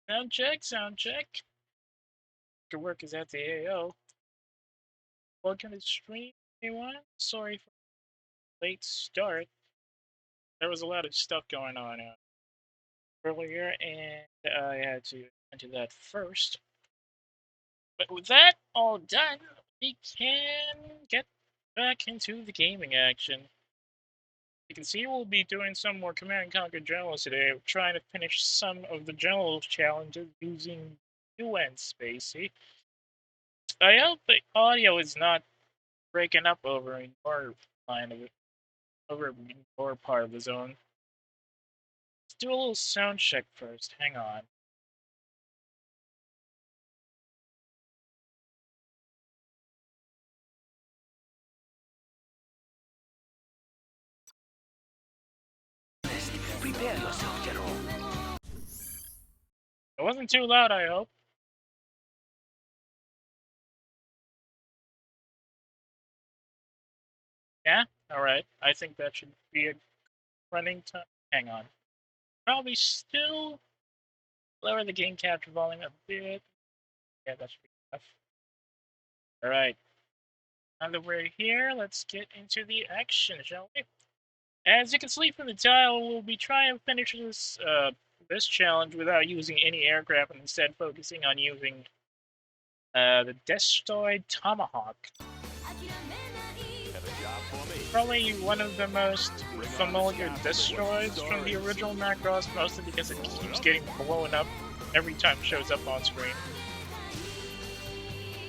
Sound check, sound check. Your work is at the AO. Welcome to the stream, everyone. Sorry for the late start. There was a lot of stuff going on earlier, and I had to enter that first. But with that all done, we can get back into the gaming action. You can see we'll be doing some more Command & Conquer Generals today. We're trying to finish some of the Generals challenges using UN Spacey. I hope the audio is not breaking up over in your line of it, over in your part of the zone. Let's do a little sound check first. Hang on. Prepare yourself, General. It wasn't too loud, I hope. Yeah? Alright. I think that should be a running time. Hang on. Probably still lower the game capture volume a bit. Yeah, that should be enough. Alright. Now that we're here, let's get into the action, shall we? As you can see from the title, we'll be trying to finish this challenge without using any aircraft and instead focusing on using the Destroid Tomahawk. Probably one of the most familiar destroids from the original Macross, mostly because it keeps getting blown up every time it shows up on screen.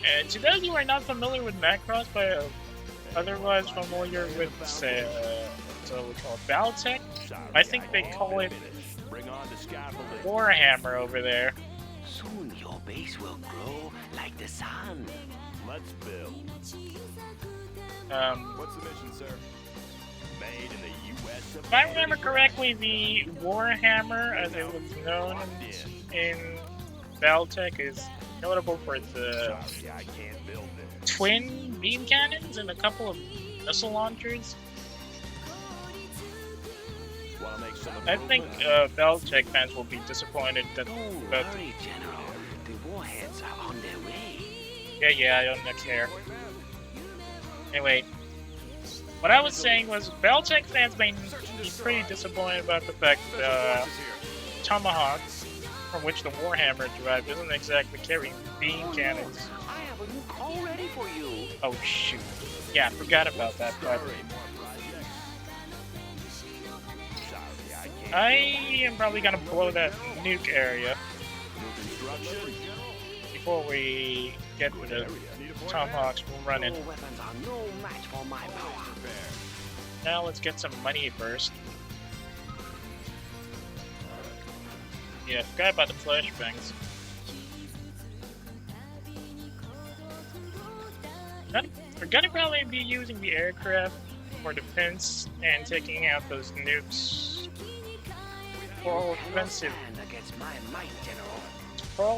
And to those who are not familiar with Macross, but otherwise familiar with, say, so we call it Battletech, I think they call it Warhammer over there. Soon your base will grow like the sun. Let's build. What's the mission, sir? Made in the US. If I remember correctly, the Warhammer, as it was known in Battletech, is notable for its twin beam cannons and a couple of missile launchers. I think Battletech fans will be disappointed that. Hurry, General. The warheads are on their way. Yeah, I don't care. Anyway, what I was saying was Battletech fans may be pretty disappointed about the fact that Tomahawk, from which the Warhammer derived, doesn't exactly carry beam cannons. I have a new call ready for you. Oh shoot! Yeah, I forgot about that part. I am probably gonna blow that nuke area before we get the Tomahawks running. Weapons are no match for my power. Now let's get some money first. Yeah, forgot about the flashbangs. We're gonna probably be using the aircraft for defense and taking out those nukes. For all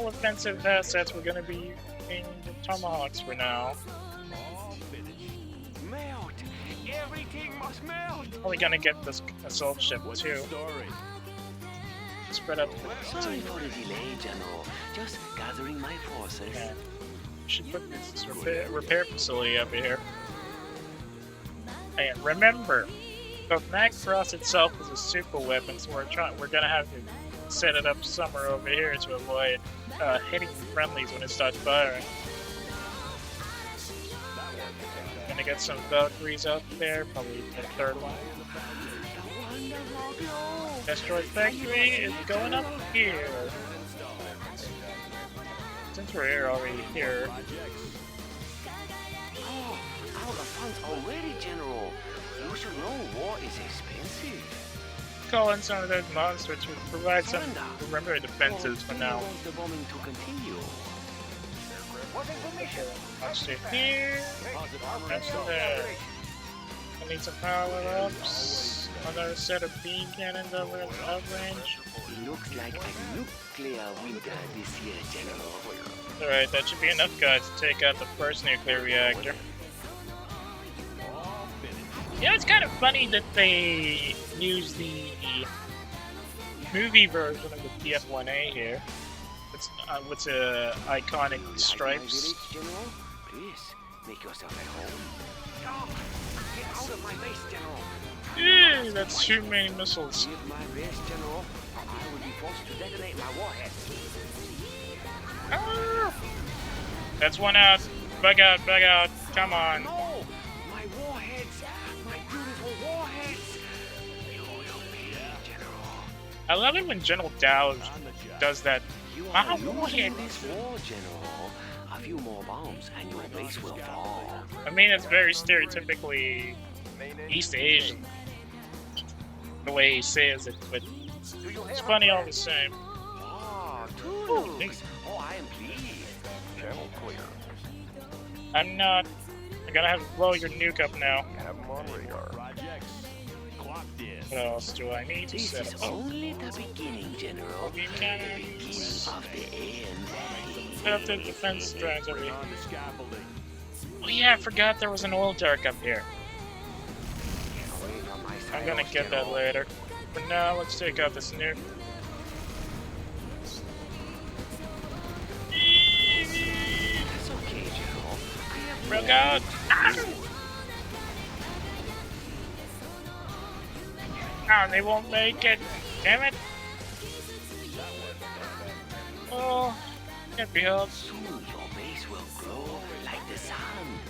offensive, assets, we're gonna be using the Tomahawks for now. Melt. Everything must melt. Probably gonna get this assault ship too. Spread up. Sorry for the delay, General. Just gathering my forces. Yeah. Should put this repair facility up here. And remember, but Macross itself is a super weapon, so we're gonna have to set it up somewhere over here to avoid hitting friendlies when it starts firing. Gonna get some Valkyries out there, probably the third one. Destroid Factory is going up here. Since we're here already here. Oh, out of funds already, General. You should know war is expensive. Call in some of those monsters to provide some perimeter defenses for now. The bombing to continue. Monster here. Monster there. I need some power-ups. Another set of beam cannons over at the outrange. Looks like a nuclear winter this year, General. Alright, that should be enough guys to take out the first nuclear reactor. Yeah, it's kind of funny that they use the movie version of the TF-1A here. With iconic stripes. Village, General? Please, make yourself at home. Oh, get out of my base, General. Ew, that's too many missiles. Leave my base, General. I will be forced to detonate my warheads. Ah! That's one out. Bug out, bug out. Come on. No! My warheads! My beautiful warheads! You will pay, General. I love it when General Dow does that. You Ah, are losing warhead. this war, General. A few more bombs and your base will fall. I mean, it's very stereotypically East Asian, the way he says it, but it's funny all the same. Ah, Oh, Tulu. thanks. Oh, I am pleased. Channel clear. I'm not. I'm gonna have to blow your nuke up now. Have them on radar. Projects clocked in. What else do I need to This set is up? Oh, only the beginning, General. we The can beginning of the end. set up the defense drones over here. On the scaffolding. Oh yeah, I forgot there was an oil dark up here. Get away from my I'm gonna silos, get that General. later. For now, let's take out this nuke. That's okay, General. I have Broke more out. to do. Ah, they won't make it. Damn it. Oh, can't be helped. Soon your base will glow like the sun.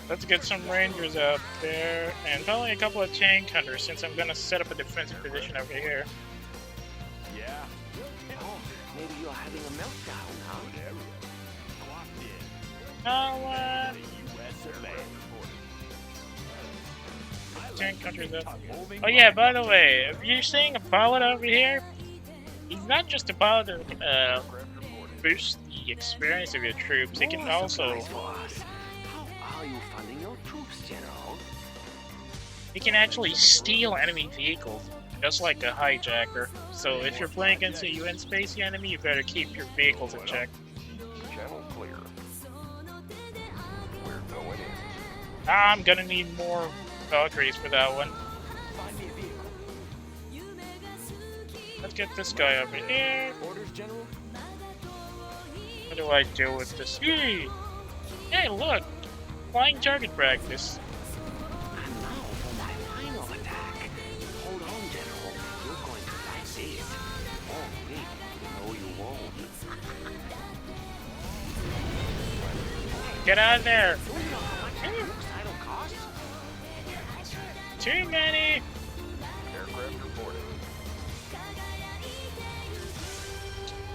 Let's get some rangers out there, and probably a couple of tank hunters, since I'm gonna set up a defensive position over here. Yeah. Oh, maybe you're having a meltdown, huh? Good area. Clocked in. Now, The US of A. tank hunters up. Moving Oh yeah, by the way, if you're seeing a pilot over here, he's not just a pilot that aircraft reporting. boosts the experience of your troops. He can More also supplies for us. How are you funding your troops, General? he can actually steal enemy vehicles, just like a hijacker. So if you're playing against a UN spacey enemy, you better keep your vehicles in check. Channel clear. We're going in. I'm gonna need more Valkyries for that one. Find me a vehicle. Let's get this guy over here. Orders, General. What do I do with this? Hey, look! Flying target practice. And now for my final attack. Hold on, General. You're going to like this. Oh, wait. No, you won't. Get out of there! Do you know how much genocidal costs? Too many! Aircraft reporting.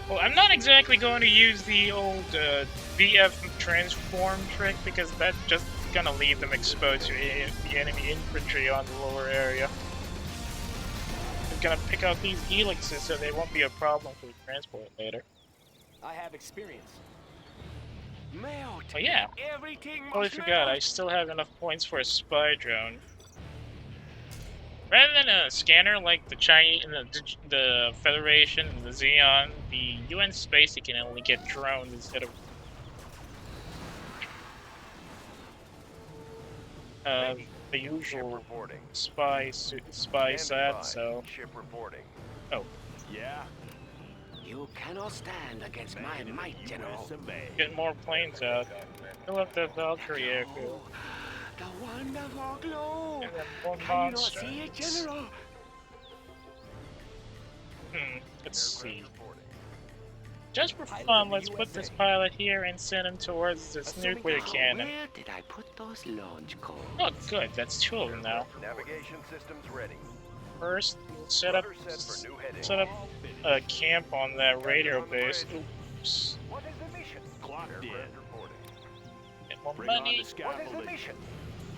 Well, I'm not exactly going to use the old VF transform trick, because that's just gonna leave them exposed to the enemy infantry on the lower area. I'm gonna pick out these helixes so they won't be a problem for the transport later. I have experience. Melt. Oh yeah, Everything totally must forgot, I melt. still have enough points for a spy drone. Rather than a scanner like the Chinese, the Federation, and the Xeon, the UN Spacey can only get drones instead of the Ship usual reporting. spy Standing sat. by. So Ship reporting. Oh. Yeah. You cannot stand against my Man in might, the General. US of A. get more planes out. Fill up the Valkyrie airfield. Oh, the wonderful glow. And then more Can you not monsters. see it, General? Let's see. Aircraft reporting. Just for fun, let's put this pilot here and send him towards this nuclear Now, cannon. where did I put those launch codes? Oh, good. That's two of them now. Navigation systems ready. First, we'll set up Rudder set for new heading. a camp on that radio base. Oops. What is the mission? Clocked in. Reporting. Get more Bring on money. the scaffolding. mission?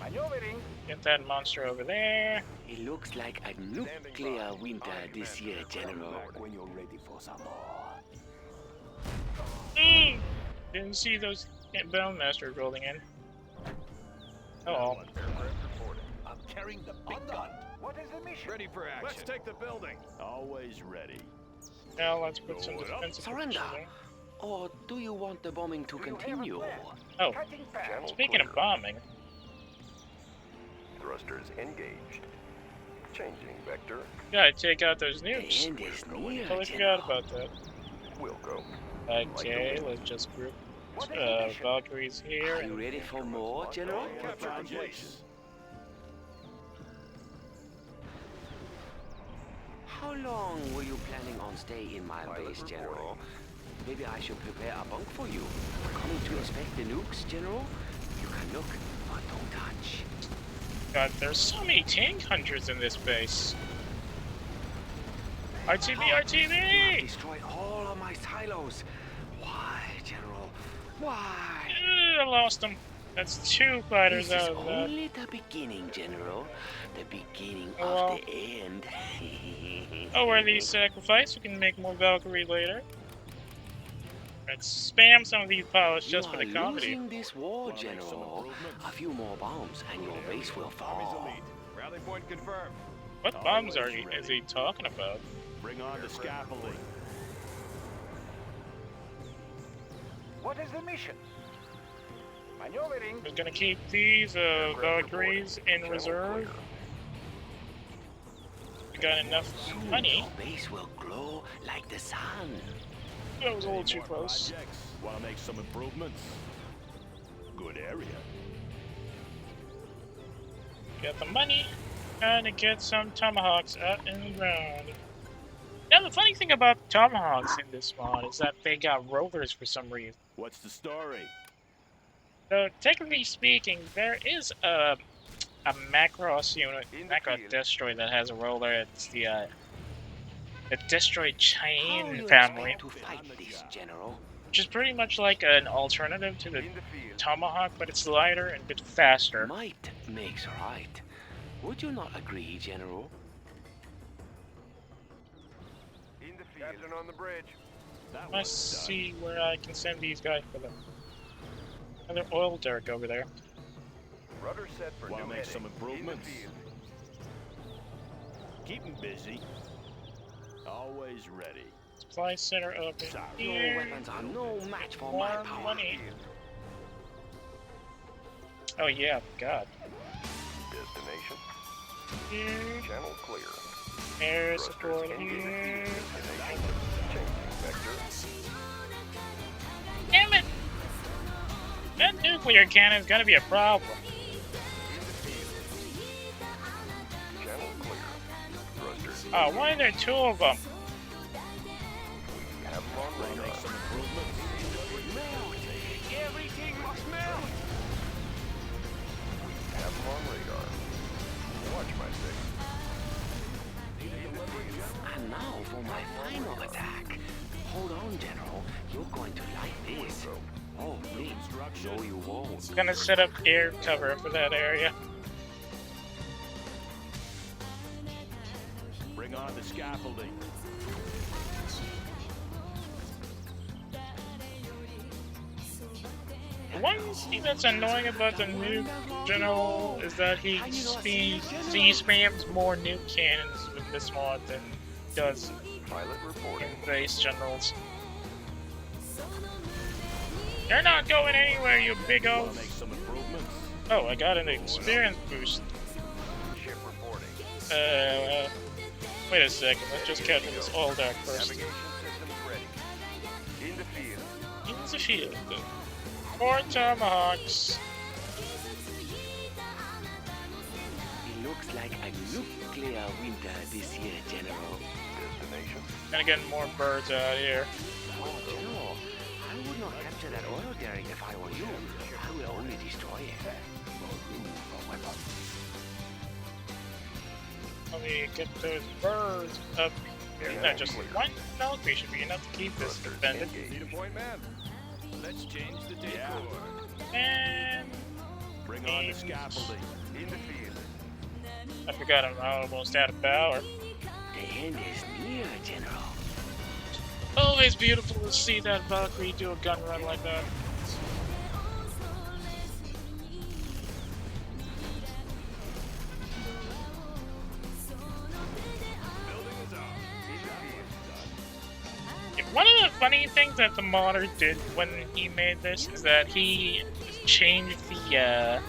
Maneuvering. Get that monster over there. It looks like a nuclear winter this year, General. When you're ready for some more. Didn't see those Bellmasters rolling in. Oh well. Aircraft reporting. I'm carrying the big gun. What is the mission? Ready for action. Let's take the building. Always ready. Now let's put some Roll it up. defensive Surrender. positioning. Or do you want the bombing to continue? Oh, Cutting fast. speaking of bombing, Thrusters engaged. Changing vector. Gotta take out those The nukes. end is near, Totally General. forgot about that. Will go. Okay, let's just group Valkyries here. Are you ready for more, General? Capture complete. How long were you planning on stay in my base, General? Maybe I should prepare a bunk for you. Coming to inspect the nukes, General? You can look, but don't touch. God, there's so many tank hunters in this base. RTB, You have RTB! destroyed all of my silos. Why, General? Why? I lost them. That's 2 fighters This is out of that. only the beginning, General. The beginning Oh, well. of the end. Oh, where these sacrifice? We can make more Valkyrie later. Let's spam some of these pilots just for the You are comedy. losing this war, Wanna make some General. improvements? A few more bombs and your base will Army's fall. elite. Rally point confirmed. What bombs Always is he talking about? Bring on the scaffolding. What is the mission? Maneuvering. We're gonna keep these Valkyries in reserve. We got enough Soon money. your base will glow like the sun. That was a little Any too more close. projects? Wanna make some improvements? Good area. Got the money. Trying to get some Tomahawks out in the ground. Now the funny thing about Tomahawks in this mod is that they got rovers for some reason. What's the story? So technically speaking, there is a Macross unit, Macross Destroid that has a roller. It's the Destroid How Chain you family, expect to fight this, General? which is pretty much like an alternative to the Tomahawk, but it's lighter and a bit faster. Might makes right. Would you not agree, General? In the field. Captain on the bridge. That Let's one's done. see where I can send these guys for them. Another oil derrick over there. Rudder set for Wanna new make heading. some improvements? In the field. Keep 'em busy. Always ready. Supply center up in Sorry. Your here. weapons are no match for More my power. money. Oh yeah, God. Destination. Here, Channel clear. air Thrusters support engaged. here. Destination. Changing vector. Damn it! That nuclear cannon's gonna be a problem. Channel clear. Thrusters. Oh, why are there 2 of them? Have them on Wanna make radar. some improvements? Everything must melt. Have them on radar. Watch my six. And now for my final attack. Hold on, General. You're going to like this. Oh, wait. No, you won't. Gonna set up air cover for that area. Bring on the scaffolding. The one thing that's annoying about the nuke general is that he spams more nuke cannons with this mod than he does Pilot reporting. in base generals. You're not going anywhere, you big Wanna oaf. make some improvements? Oh, I got an experience boost. Ship reporting. Wait a second, let's just capture this oil deck first. Navigation systems ready. In the field. In the field. 4 Tomahawks. It looks like a nuclear winter this year, General. Destination. Gonna get more birds out here. Oh, General, I would not capture that oil derrick if I were you. I will only destroy it. Let me get those birds up here. Not just one Valkyrie should be enough to keep this defended. Need a point, man? Let's change the decor. And Bring on the scaffolding. In the field. I forgot I'm almost out of power. The end is near, General. Always beautiful to see that Valkyrie do a gun run like that. Building is up. Yeah, one of the funny things that the modder did when he made this is that he changed the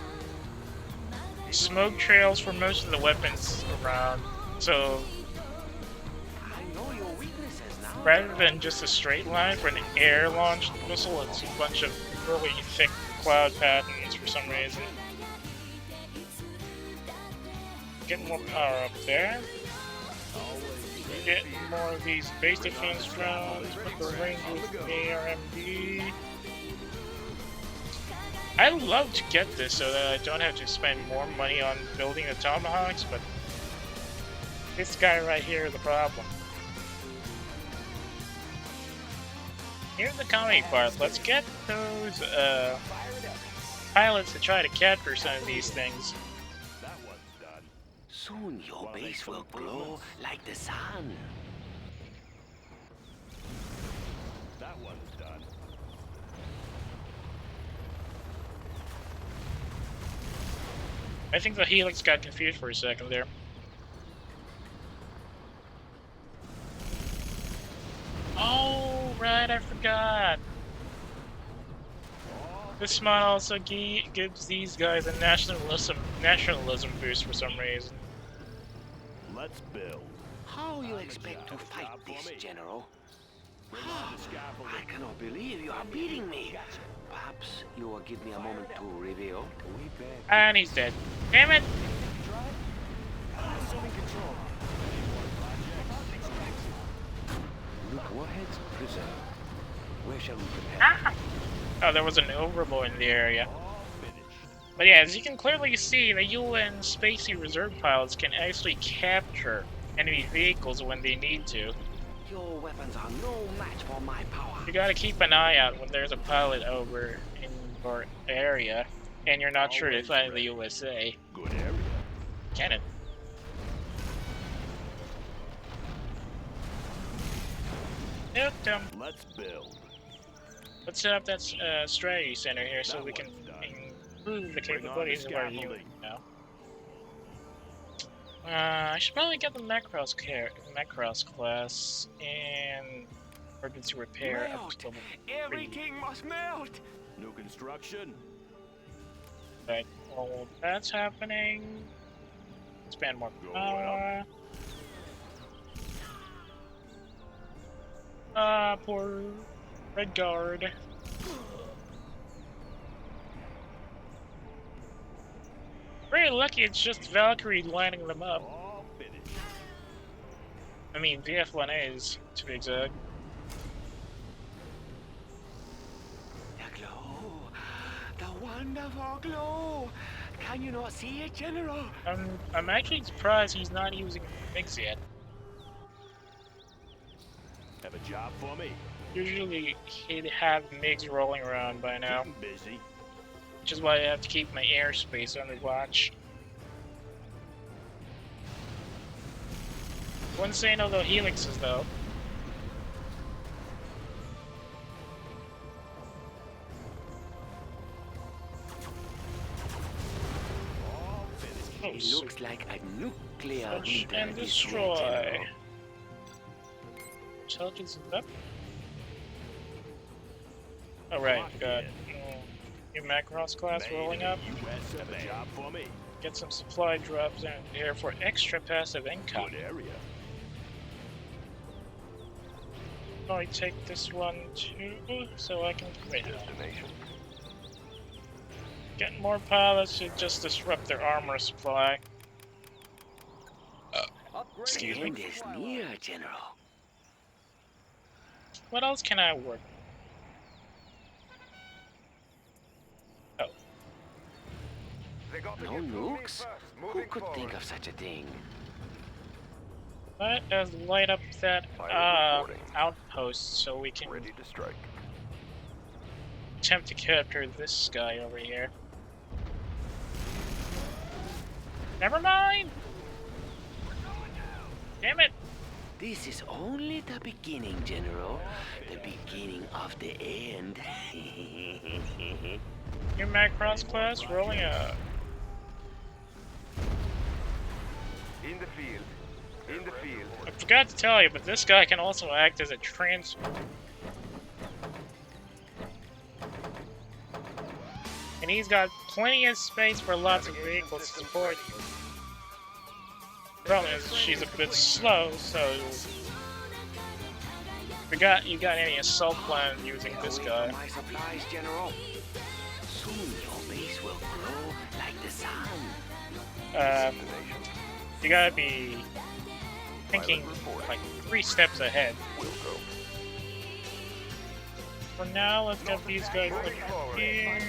smoke trails for most of the weapons around. So I know your weaknesses now. rather than just a straight line for an air-launched missile, it's a bunch of really thick cloud patterns for some reason. Get more power up there. Get more of these base defense drones. Put the range with ARMD. I'd love to get this so that I don't have to spend more money on building the Tomahawks, but this guy right here is the problem. Here's the comedy part. Let's get those pilots to try to capture some of these things. That one's done. Soon your base will glow like the sun. That one's done. I think the Helix got confused for a second there. Oh, right, I forgot. This mod also gives these guys a nationalism boost for some reason. Let's build. How you expect to fight this, General? I cannot believe you are beating me. Perhaps you will give me a moment to reveal. And he's dead. Damn it! Look, warheads preserved. Where shall we prepare? Ah! Oh, there was an overlord in the area. But yeah, as you can clearly see, the UN Spacey Reserve pilots can actually capture enemy vehicles when they need to. Your weapons are no match for my power. You gotta keep an eye out when there's a pilot over in your area, and you're not sure to find the USA. Good area. Can it? Nuked him. Let's build. Let's set up that strategy center here so we can improve the capabilities of our unit now. I should probably get the Macross class and emergency repair up to level 3. Everything must melt. New construction. Right, well, that's happening. Expand more power. Poor Red Guard. Very lucky it's just Valkyrie lining them up. All finished. I mean, VF-1As, to be exact. The glow. The wonderful glow. Can you not see it, General? I'm actually surprised he's not using MiGs yet. Have a job for me. Usually he'd have MiGs rolling around by now, Getting busy. which is why I have to keep my airspace under watch. Wouldn't say no to helixes though. All finished. Oh, It so looks like a nuclear search winter and this year, destroy. General. Intelligence is up. Alright, got new Macross class Made rolling in up. the US. Have a job for me. Get some supply drops in here for extra passive income. Good area. I take this one too, so I can wait. Destination. Get more pilots to just disrupt their armor supply. Excuse me. End is near, General. What else can I work? Oh, They got to No get through me nukes? first. Who Moving could think forward. of such a thing? let us light up that Pilot reporting. outpost so we can Ready to strike. attempt to capture this guy over here. Never mind! Damn it! This is only the beginning, General. The beginning of the end. New Macross class rolling up. In the field. In the field. I forgot to tell you, but this guy can also act as a and he's got plenty of space for lots of vehicles to support. Problem is, she's a bit slow, so you got any assault plan using this guy? My supplies, General. Soon your base will glow like the sun. You gotta be thinking like 3 steps ahead. For now, let's get these guys over here.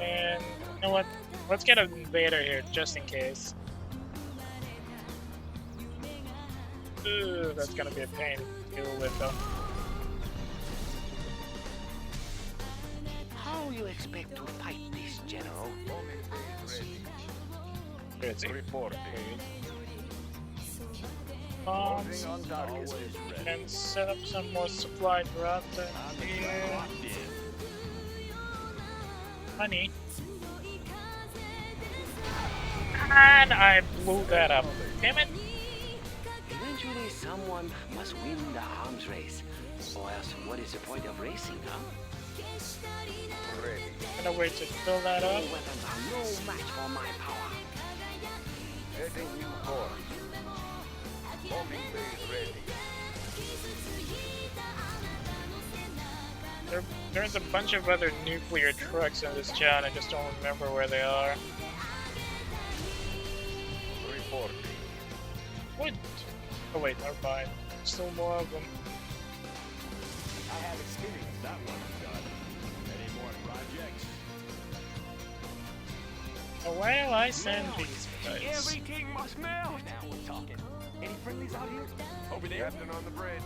And you know what? Let's get an invader here just in case. Ooh, that's gonna be a pain to deal with though. How you expect to fight this, General? It's Reporting. bombs and set up some more supply drops in here. Honey. And I blew that up. Damn it! Eventually, someone must win the arms race. Or else, what is the point of racing, huh? Gonna wait to fill that up. Your weapons are no match for my power. Heading new course. Bombing base ready. There's a bunch of other nuclear trucks in this town. I just don't remember where they are. Reporting. What? Oh wait, never mind. Still more of them. I have experienced that one done. Any more projects? Now where do I send these guys? Everything must melt. Now we're talking. Any friendlies out here? Over there? Captain on the bridge.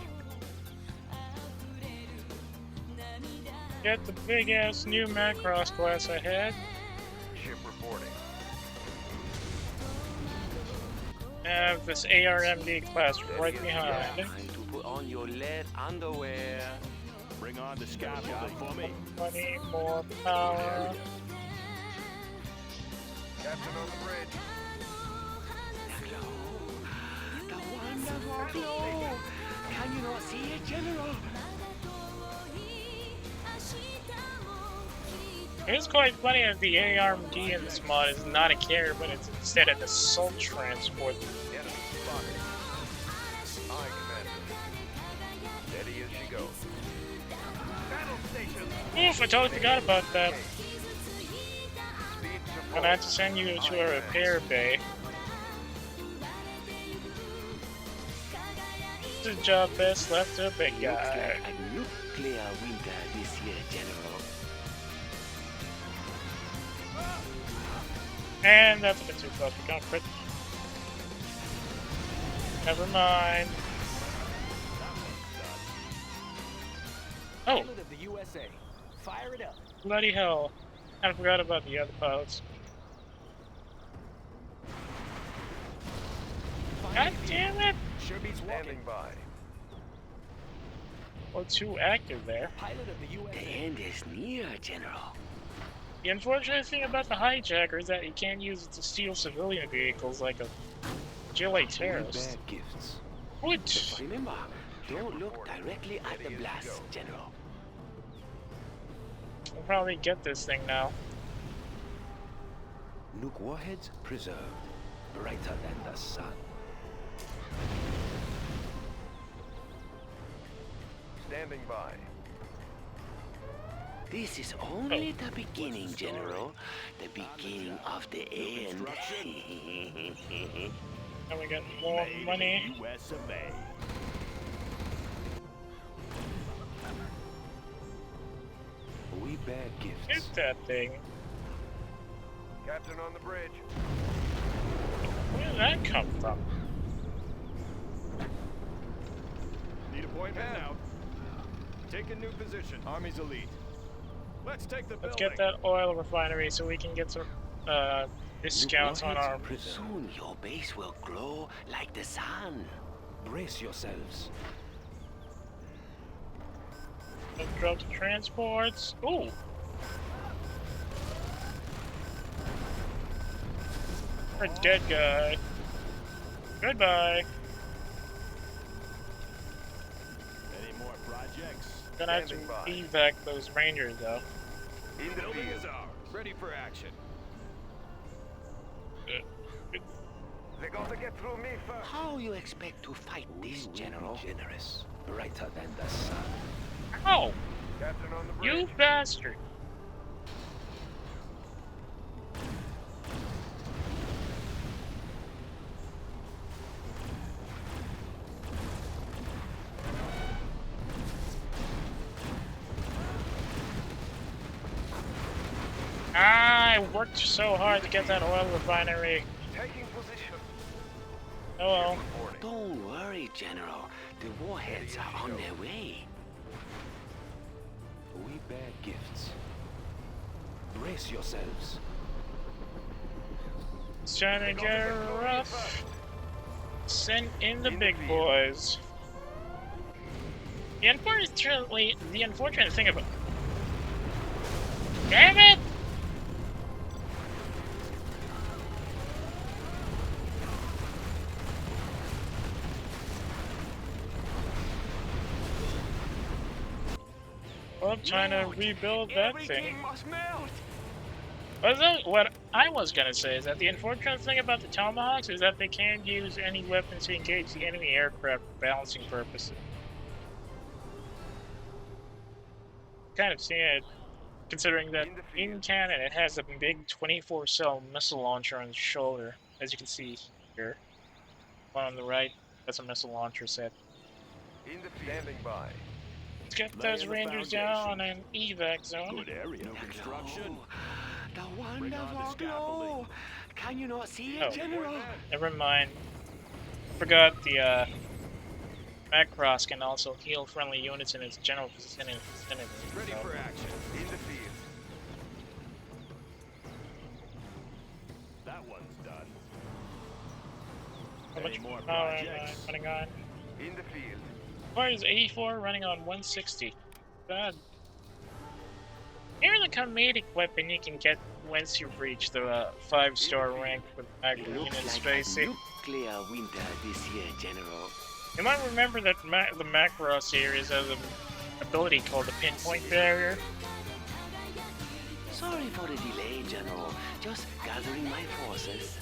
Get the big ass new Macross class ahead. Ship reporting. Have this ARMD class right behind. Time to put on your lead underwear. Bring on the scaffolding for me. 20 more power. Captain on the bridge. The glow. The wonderful glow. Can you not see it, General? It's quite funny that the ARMD in this mod is not a carrier, but it's instead an assault transport. Enemy spotted. Aye, Commander. Steady as she goes. Battle station. Oof, I totally forgot about that. Speed I'm gonna have to send you to a repair bay. This is job best left to a big Looks guy. like a nuclear winter this year, General. And that's a bit too close. We're gonna crit. Never mind. Oh, Pilot of the USA. Fire it up. bloody hell. I forgot about the other pilots. God damn it! Sure beats walking. standing by. Well, too active there. Pilot of the The USA. end is near, General. The unfortunate thing about the hijacker is that you can't use it to steal civilian vehicles like a Gillet terrorist. Bad gifts. What? Remember, don't look directly at the blast, General. I'll probably get this thing now. Nuke warheads preserved, brighter than the sun. Standing by. This is only the beginning, General. The beginning of the end. And we got more money. US of A. We bear gifts. Shoot that thing. Captain on the bridge. Where did that come from? Need appointment now. Take a new position. Army's elite. Let's take the Let's building. get that oil refinery so we can get some discounts on our. Soon your base will glow like the sun. Brace yourselves. Let's drop the transports. Ooh. We're a dead guy. Goodbye. Any more projects? Gonna have to Standing by. evac those rangers though. In the Building field. is ours. Ready for action. They gotta get through me first. How you expect to fight this, General? Generous, brighter than the sun. Oh, Captain on the bridge. you bastard! I worked so hard to get that oil refinery. Taking position. Oh well. Reporting. Don't worry, General. The warheads are on their way. We bear gifts. Brace yourselves. It's trying to get rough. Send in the big boys. The unfortunate thing about... Damn it! I'm trying to rebuild that thing. Must melt. What I was gonna say is that the unfortunate thing about the Tomahawks is that they can't use any weapons to engage the enemy aircraft for balancing purposes. Kind of seeing it, considering that in cannon it has a big 24-cell missile launcher on its shoulder, as you can see here. One on the right, that's a missile launcher set. In the field. Standing by. Let's get those Rangers down on an evac zone. Good area. No construction. The Bring on the wonderful scaffolding. glow. Can you not see it, Oh. General? Never mind. Forgot the Macross can also heal friendly units in its general vicinity. Ready So, for action. In the field. That one's done. how much Any more power am I projects? running on? In the field. Power is 84, running on 160. Bad. Here's a comedic weapon you can get once you reach the 5-star rank with Magna It Unit looks like a Spacey. nuclear winter this year, General. You might remember that the Macross series has an ability called the Pinpoint Barrier. Sorry for the delay, General. Just gathering my forces.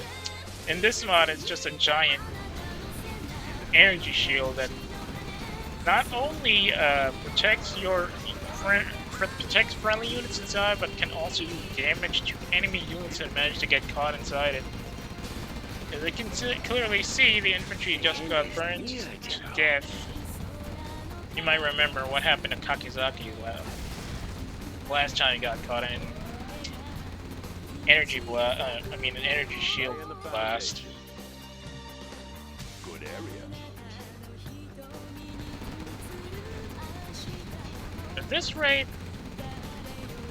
In this mod, it's just a giant energy shield that not only protects protects friendly units inside, but can also do damage to enemy units that manage to get caught inside it. As you can clearly see, the infantry just got burned to death. You might remember what happened to Kakizaki last time he got caught in an energy shield blast. Good area. At this rate,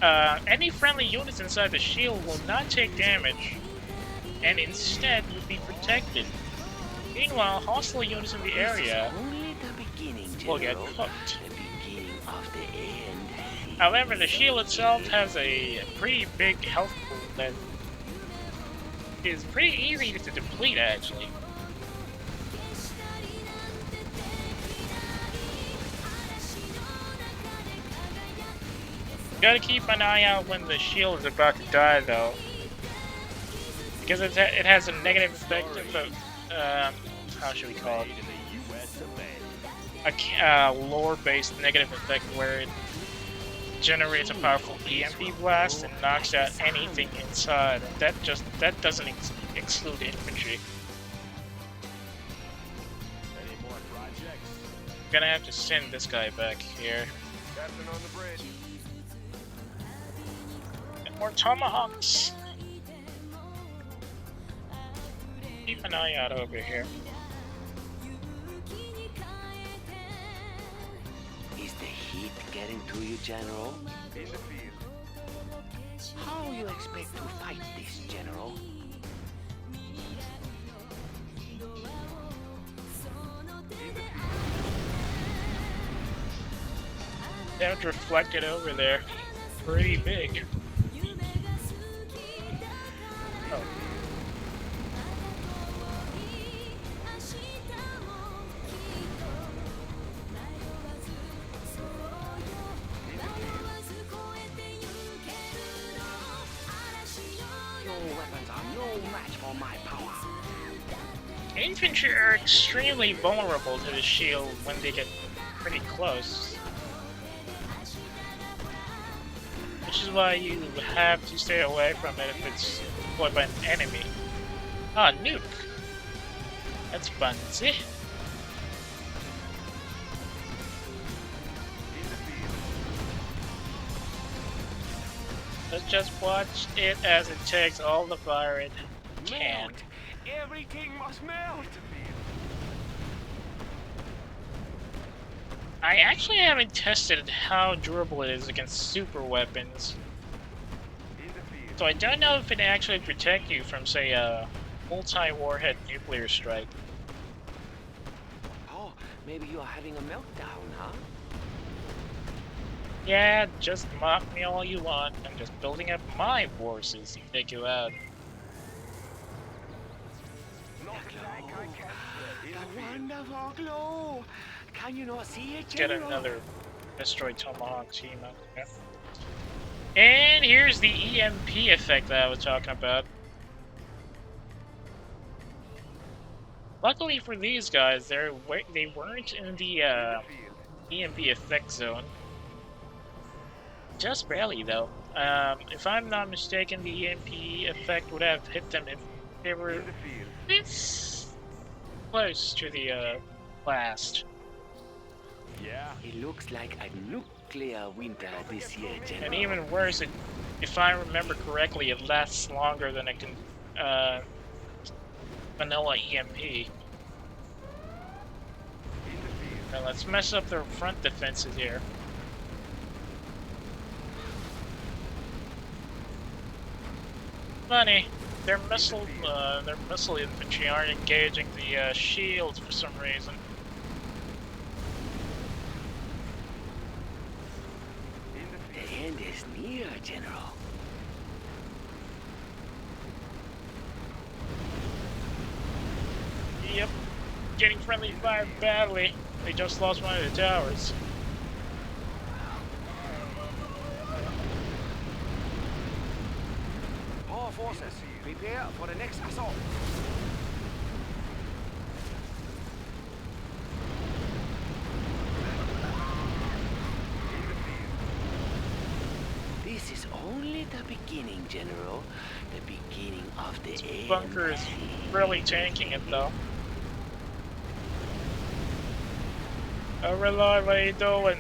any friendly units inside the shield will not take damage, and instead will be protected. Meanwhile, hostile units in the area Only the beginning, will get General. cooked. The beginning of the end. However, the shield itself has a pretty big health pool that is pretty easy to deplete, actually. You gotta keep an eye out when the shield is about to die, though, because it has a negative effect of how should we call it? Made in the US of A. A lore-based negative effect where it generates a powerful EMP blast and knocks out anything inside. That doesn't exclude infantry. Any more projects? I'm gonna have to send this guy back here. Captain on the bridge. And more Tomahawks. Keep an eye out over here. Is the heat getting to you, General? In the field. How you expect to fight this, General? Damage reflected over there. Pretty big. Oh. Your weapons are no match for my Infantry are extremely vulnerable to the shield when they get pretty close. Which is why you have to stay away from it if it's deployed by an enemy. Ah, nuke. That's fancy. Let's just watch it as it takes all the fire it can. Melt. Everything must melt. I actually haven't tested how durable it is against super weapons. So I don't know if it actually protects you from, say, a multi-warhead nuclear strike. Oh, maybe you are having a meltdown, huh? Yeah, just mock me all you want. I'm just building up my forces to take you out. The wonderful glow. Can you not see it, Get General? another Destroid Tomahawk team up there. And here's the EMP effect that I was talking about. Luckily for these guys, they weren't in the EMP effect zone. Just barely, though. If I'm not mistaken, the EMP effect would have hit them if they were this close to the blast. Yeah. It looks like a nuclear winter this year, General. And even worse, if I remember correctly, it lasts longer than a vanilla EMP. Now let's mess up their front defenses here. Funny, their missile infantry aren't engaging the shields for some reason. The end is near, General. Yep, getting friendly fire badly. They just lost one of the towers. All forces, prepare for the next assault. This is only the beginning, General. The beginning of the end. Bunker is really tanking it though. Oh, Reload, what are you doing?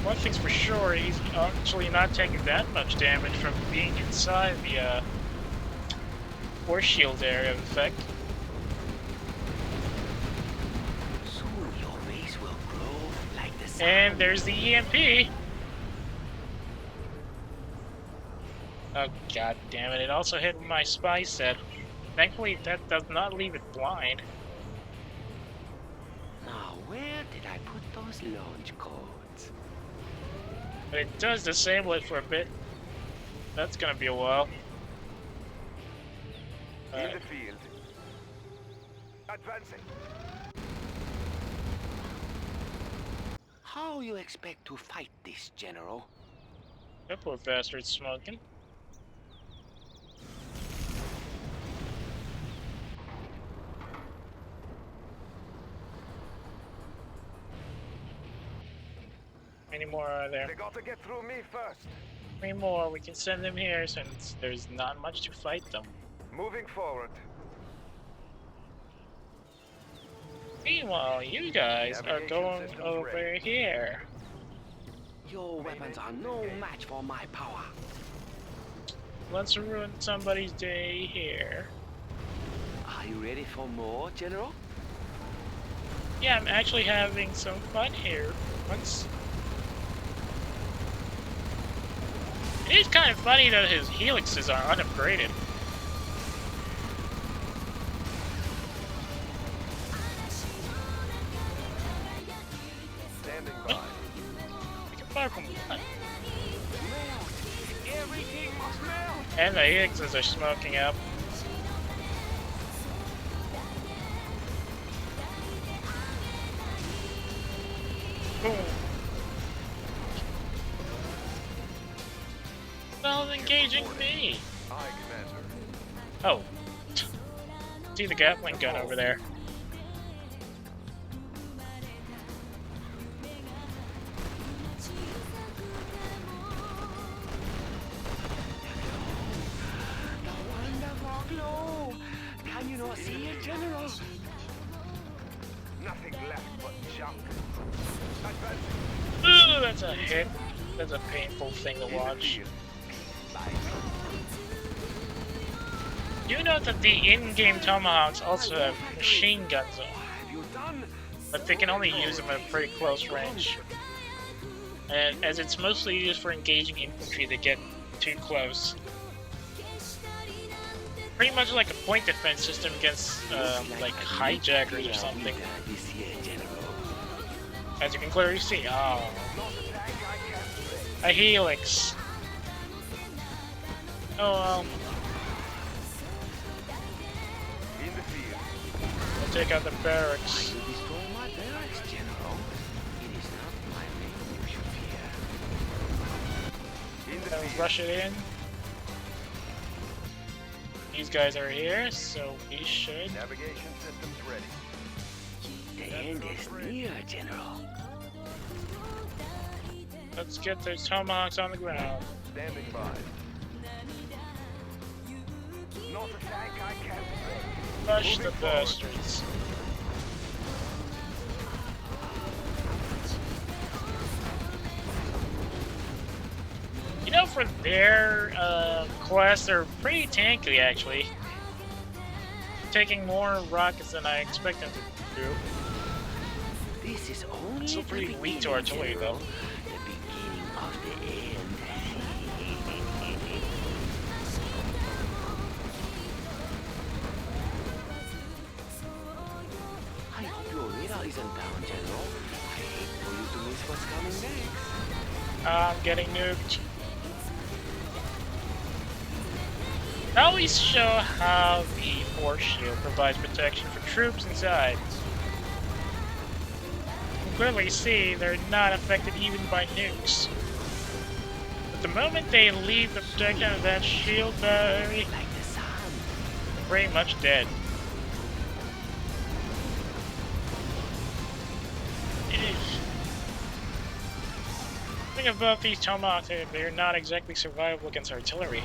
One thing's for sure, he's actually not taking that much damage from being inside the force shield area of effect. Soon your base will grow like the sun. And there's the EMP. Oh god damn it, it also hit my spy set. Thankfully that does not leave it blind. Now where did I put those launch codes? But it does disable it for a bit. That's gonna be a while. In the field. Advancing. How you expect to fight this, General? That poor bastard's smoking. Many more are there? They got to get through me first. 3 more. We can send them here since there's not much to fight them. Moving forward. Meanwhile, you guys are Navigation going systems over ready. here. Your weapons are no match for my power. Let's ruin somebody's day here. Are you ready for more, General? Yeah, I'm actually having some fun here. It is kind of funny that his helixes are unupgraded. Standing by. We can fire from one. Melt! Everything must melt! And the helixes are smoking up. Boom. Well, engaging me. Aye, Commander. Oh. See the Gatling gun over there. The wonderful glow! Can you not see it, General? Nothing left but junk. Advancing. Ooh, that's a hit. That's a painful thing to In the watch. field. You know that the in-game Tomahawks also have machine guns on, Have you done? but they can only use them at a pretty close range. And as it's mostly used for engaging infantry that get too close. Pretty much like a point defense system against like hijackers or something. This year, General. As you can clearly see. Oh. A helix. Oh, In the field. we'll take out the barracks. You destroy my barracks, General. It is not my men you should fear. In the field. Rush it in. These guys are here, so we should. Navigation systems ready. The end is near, General. Let's get those Tomahawks on the ground. Standing by. Not a tank I can't break. Rush the Moving forward. bastards. You know, for their class, they're pretty tanky actually. Taking more rockets than I expect them to do. This is only Still the pretty weak to beginning, artillery, General. though. The beginning of the end. I hope your radar isn't down, General. I hate for you to miss what's coming next. I'm getting nuked. Now we show how the force shield provides protection for troops inside. You can clearly see they're not affected even by nukes. But the moment they leave the protection of that shield battery, Like the sun. they're pretty much dead. The thing about these Tomahawks, they're not exactly survivable against artillery.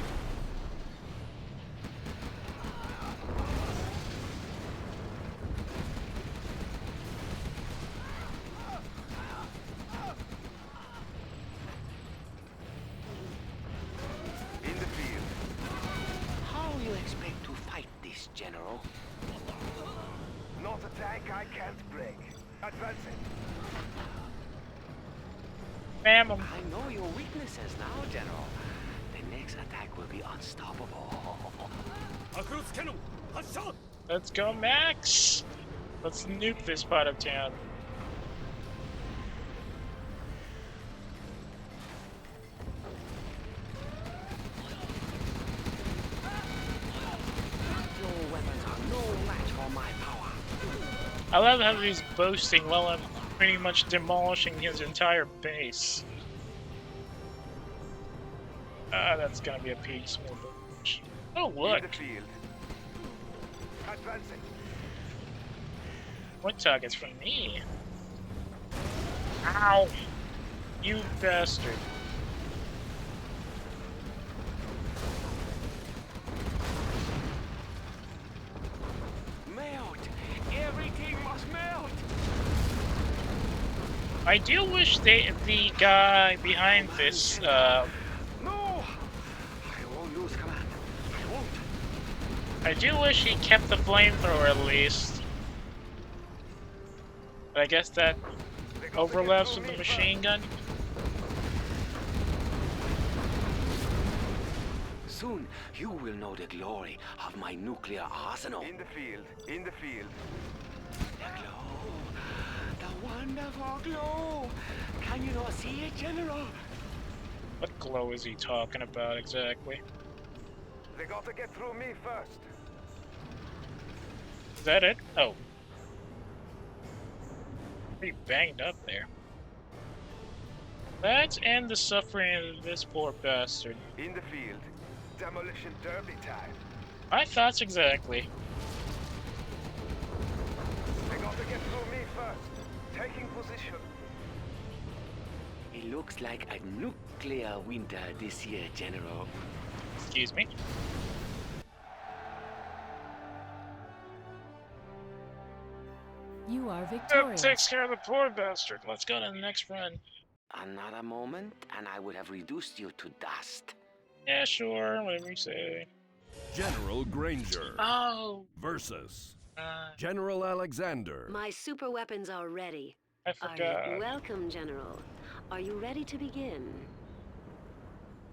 In the field. How you expect to fight this, General? Not a tank I can't break. Advancing. Bam 'em. I know your weaknesses now, General. The next attack will be unstoppable. Let's go, Max! Let's nuke this part of town. Your weapons are no match for my power. I love how he's boasting while I'm pretty much demolishing his entire base. Ah, that's gonna be a peaceful bunch. Oh, look! In the field. Advancing. What target's for me? Ow! You bastard. Melt! Everything must melt! I do wish the guy behind this, No! I won't lose command. I won't. I do wish he kept the flamethrower at least. But I guess that overlaps with the machine gun. Soon you will know the glory of my nuclear arsenal. In the field. In the field. The glow. The wonderful glow. Can you not see it, General? What glow is he talking about exactly? They gotta get through me first. Is that it? Oh. Pretty banged up there. Let's end the suffering of this poor bastard. In the field. Demolition derby time. My thoughts exactly. They got to get through me first. Taking position. It looks like a nuclear winter this year, General. Excuse me. You are That victorious. takes care of the poor bastard. Let's go to the next run. Another moment, and I would have reduced you to dust. Yeah, sure. Whatever you say. General Granger Oh. versus General Alexander. My super weapons are ready. I forgot. Welcome, General. Are you ready to begin?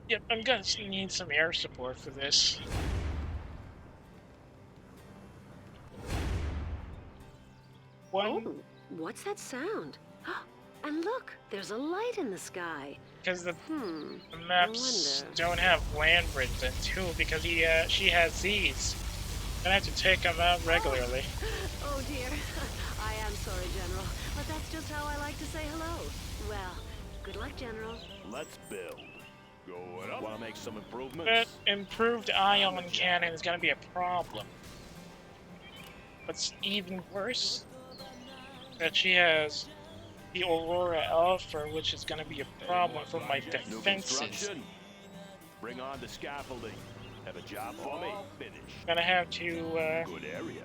Yep, I'm gonna need some air support for this. One, Oh, what's that sound? And look, there's a light in the sky. because the Hmm. maps wonder. don't have land bridges, and two, because she has these. I have to take them out regularly. Oh dear. I am sorry, General, but that's just how I like to say hello. Well, good luck, General. Let's build. Going up. Want to make some That improvements? improved ion cannon is gonna be a problem. What's even worse, that she has the Aurora Alpha, which is gonna be a problem for my New defenses. construction. Bring on the scaffolding. Have a job for me. Finish. Gonna have to Good area.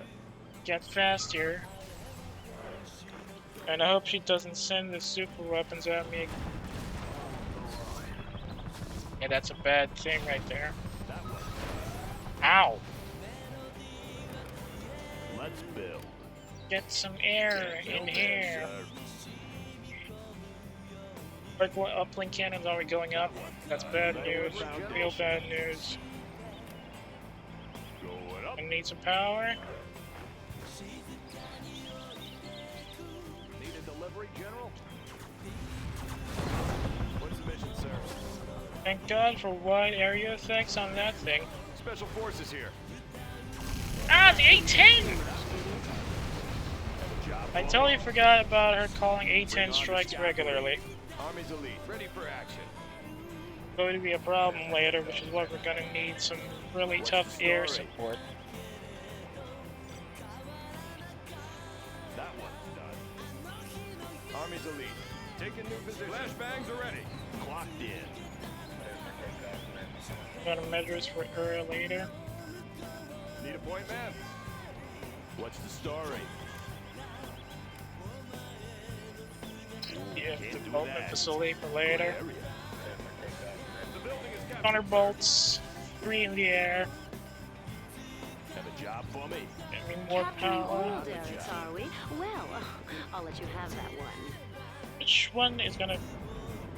get fast here. And I hope she doesn't send the super weapons at me. Yeah, that's a bad thing right there. That way. Ow! Let's build. Get some air in Build here. there, sir. Like what uplink cannons are we going up? That's bad news. Real bad news. Going up. I need some power. Need a delivery, General? What's the mission, sir? Thank God for wide area effects on that thing. Special forces here. Ah, the A-10! Have a job I for totally me. forgot about her calling Bring A-10 on the strikes scaffolding. regularly. Army's elite. Ready for action. Going to be a problem later, which is why we're gonna need some really What's tough the air story? support. That one's done. Army's elite. Taking new position. Flashbangs are ready. Clocked in. Got measures for her later. Need a point man? What's the story? Yeah, Can't do development that. facility for Good later. area. The building is captured. Thunderbolts, 3 in the air. Have a job for me. I mean, more Capturing power. old derricks, are we? Well, I'll let you have that one. Which one is gonna...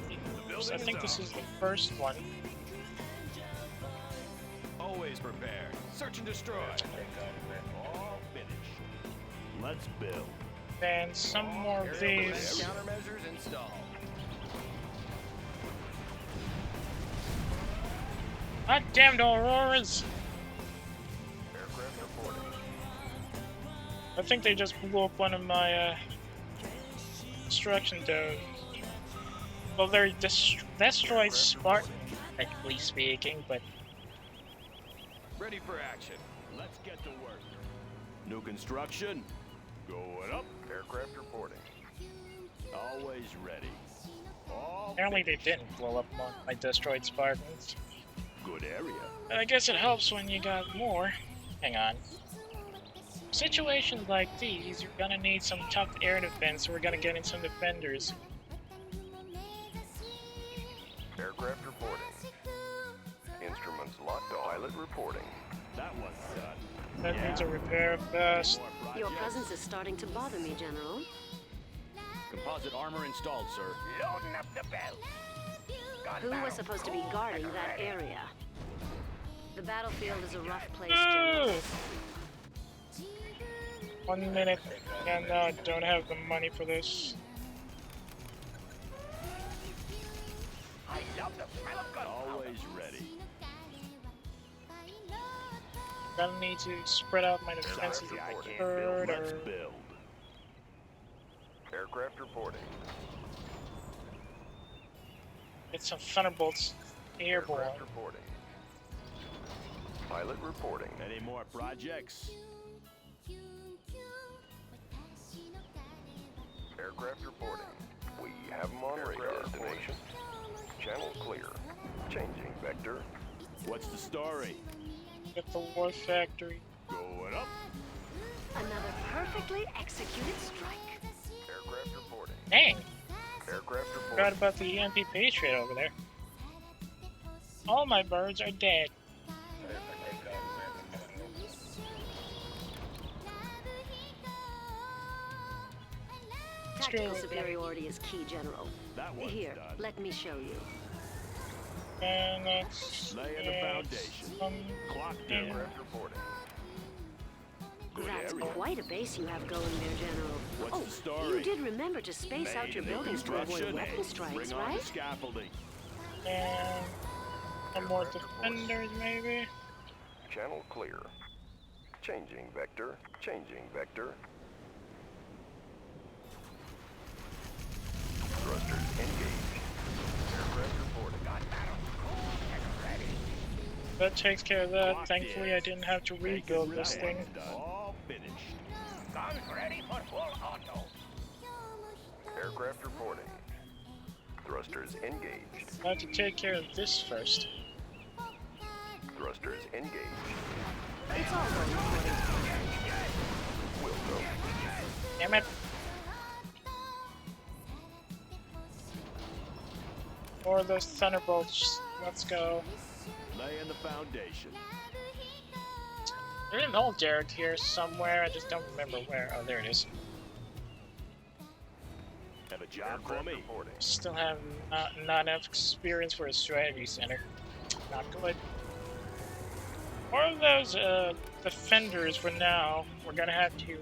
The I building think is this up. is the first one. Always prepared. Search and destroy. All finished. Let's build. And some more of these. Countermeasures installed. God damned Auroras! Aircraft reporting. I think they just blew up one of my destruction domes. Well, they're destroyed Spartan, technically speaking, but Ready for action. Let's get to work. New construction. Going up. Aircraft reporting. Always ready. All apparently they didn't blow up my destroyed Spartans. good area. I guess it helps when you got more. Hang on. Situations like these, you're gonna need some tough air defense, so we're gonna get in some defenders. Aircraft reporting. Instruments locked. Pilot reporting. That one's done. That needs a repair fast. More Your projects. presence is starting to bother me, General. Composite armor installed, sir. Loading up the belt. Who was supposed to be guarding that area? The battlefield is a rough place, Ooh! General. 1 minute, and now I don't have the money for this. I love the smell of gunpowder. Always ready. Gonna need to spread out my defenses Sorry, I a can't third, Let's or build. Aircraft reporting. Get some Thunderbolts airborne. Aircraft reporting. Pilot reporting. Any more projects? Aircraft reporting. We have them on radar. Destination. Channel clear. Changing vector. What's the story? Get the War Factory. Going up. Another perfectly executed strike. Aircraft reporting. Dang! Aircraft Forgot reporting. about the EMP Patriot over there. All my birds are dead. Tactical superiority is key, General. That one's Here, done. let me show you. And let's Laying the foundation. Clock yeah. tower. Aircraft reporting. Good That's area. quite a base you have going there, General. What's oh, the story? you did remember to space out Made your in the buildings to avoid construction. weapon strikes, Bring on right? the scaffolding. And some more defenders, maybe. Channel clear. Changing vector. Changing vector. Thrusters engaged. Aircraft reporting. That takes care of that. Clock Thankfully, is. I didn't have to Taking rebuild this that thing. one's done. All finished. Guns ready for full auto. Aircraft reporting. Thrusters engaged. I have to take care of this first. Thrusters engaged. It's all going according to plan. Will go. Damn it! Or those Thunderbolts. Let's go. Laying the foundation. There's an old Derek here somewhere. I just don't remember where. Oh, there it is. Have a job for Aircraft me. reporting. Still have not enough experience for a strategy center. Not good. More of those defenders for now. We're gonna have to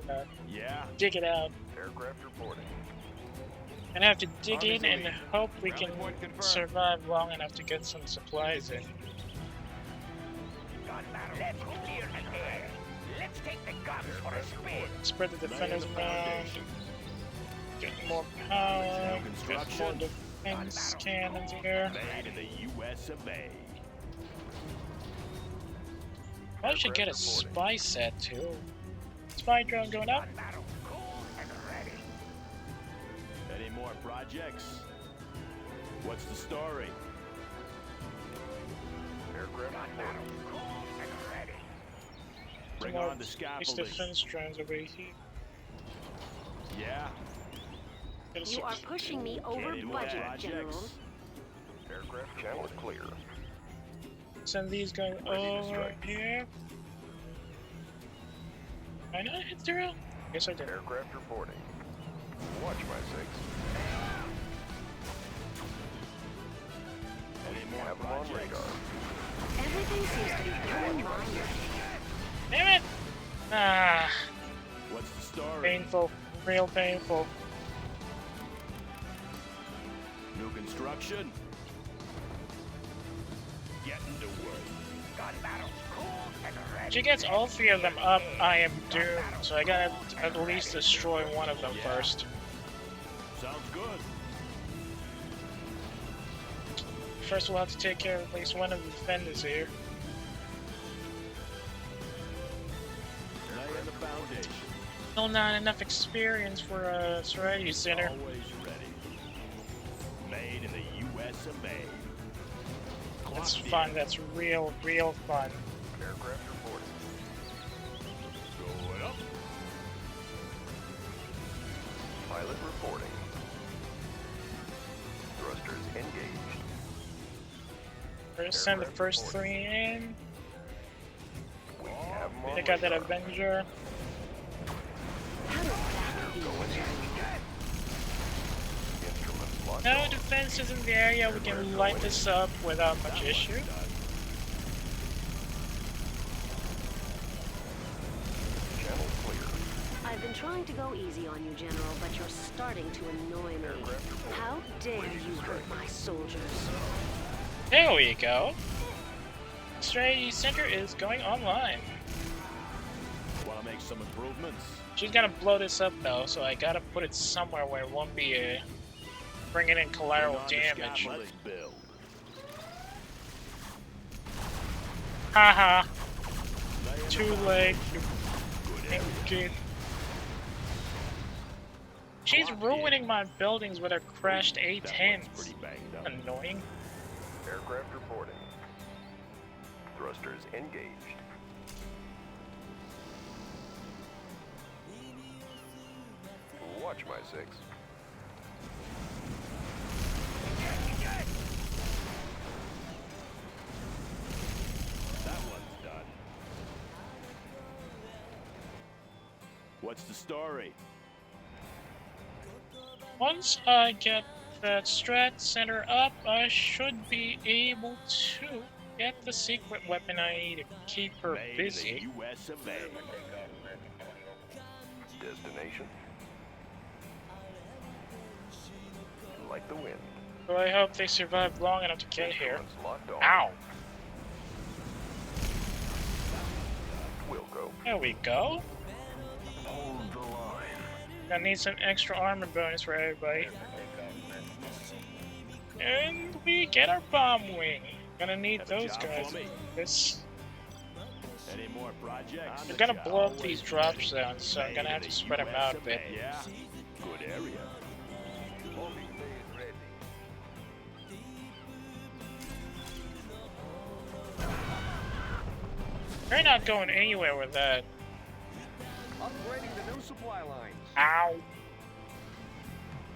Yeah. dig it out. Aircraft reporting. Gonna have to dig in and Obviously. hope we Rally can point confirmed. survive long enough to get some supplies in. Let's clear the air. Let's take the guns for a spin. Spread the defenders Laying the around. foundation. Get more power. Original Get more construction. defense cannons here. Made in the U.S. of A. I should get a spy set too. Spy drone going up. Any more projects? What's the story? Aircraft reporting. Bring Some more on the space scaffolding. defense drones over here. Yeah. Get a You are sec- pushing me over Any more budget, projects? General. Aircraft channel clear. Send these guys Ready to over strike. here. Did I not hit 0? Yes, I did. Aircraft reporting. Watch my six. Any more Have them on projects? radar. Everything seems to be going my way. Damn it! Ah, What's the story? painful. Real painful. New construction. Getting to work. If she gets all 3 of them up, I am doomed. So I gotta at least destroy one of them Yeah. first. Sounds good. First, we'll have to take care of at least one of the defenders here. Laying the foundation. Still not enough experience for a strategy center. Always ready. Made in the U.S. of A. That's Clocked fun. in. That's real fun. Aircraft reporting. Going up. Pilot reporting. Thrusters engaged. We're gonna send the first 3 in. We have them on Take out that radar. Avenger. How does that feel, General? Instruments locked No on. defenses in the area. We can light this up without much issue. Done. Channel clear. I've been trying to go easy on you, General, but you're starting to annoy me. Aircraft reporting. How dare you hurt my soldiers? There we go. Strategy center is going online. Want to make some improvements? She's gonna blow this up though, so I gotta put it somewhere where it won't be bringing in collateral Bring on the damage. scaffolding. Build. Haha. Lay in Too the late. Good area. Good. She's Clock ruining my buildings with her crashed That one's A-10s. pretty banged up. Annoying. Aircraft reporting. Thrusters engaged. Watch my six. That one's done. What's the story? Once I get that strat center up, I should be able to get the secret weapon I need to keep her Made busy. in the US of A. Destination. Like the wind. So I hope they survive long enough to get here. Instruments locked on. Ow! We'll go. There we go. Hold the line. I need some extra armor bonus for everybody. And we get our bomb wing. Gonna need Have a those job guys. for me. This Any more projects? We're gonna blow up these drop zones, so I'm gonna have to spread them out a bit. Yeah. Good area. They're not going anywhere with that. Upgrading the new supply lines. Ow!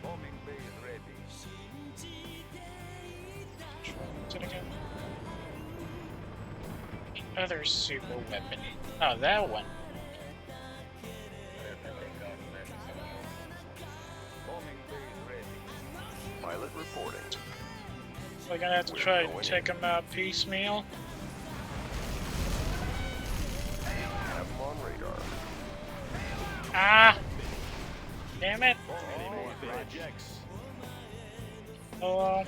Bombing bay ready. What's it again? The other super weapon. Oh, that one. Bombing bay ready. Pilot reporting. We're gonna have to try to take them out piecemeal. Have them on radar. Ah! Damn it! Any more projects? Oh,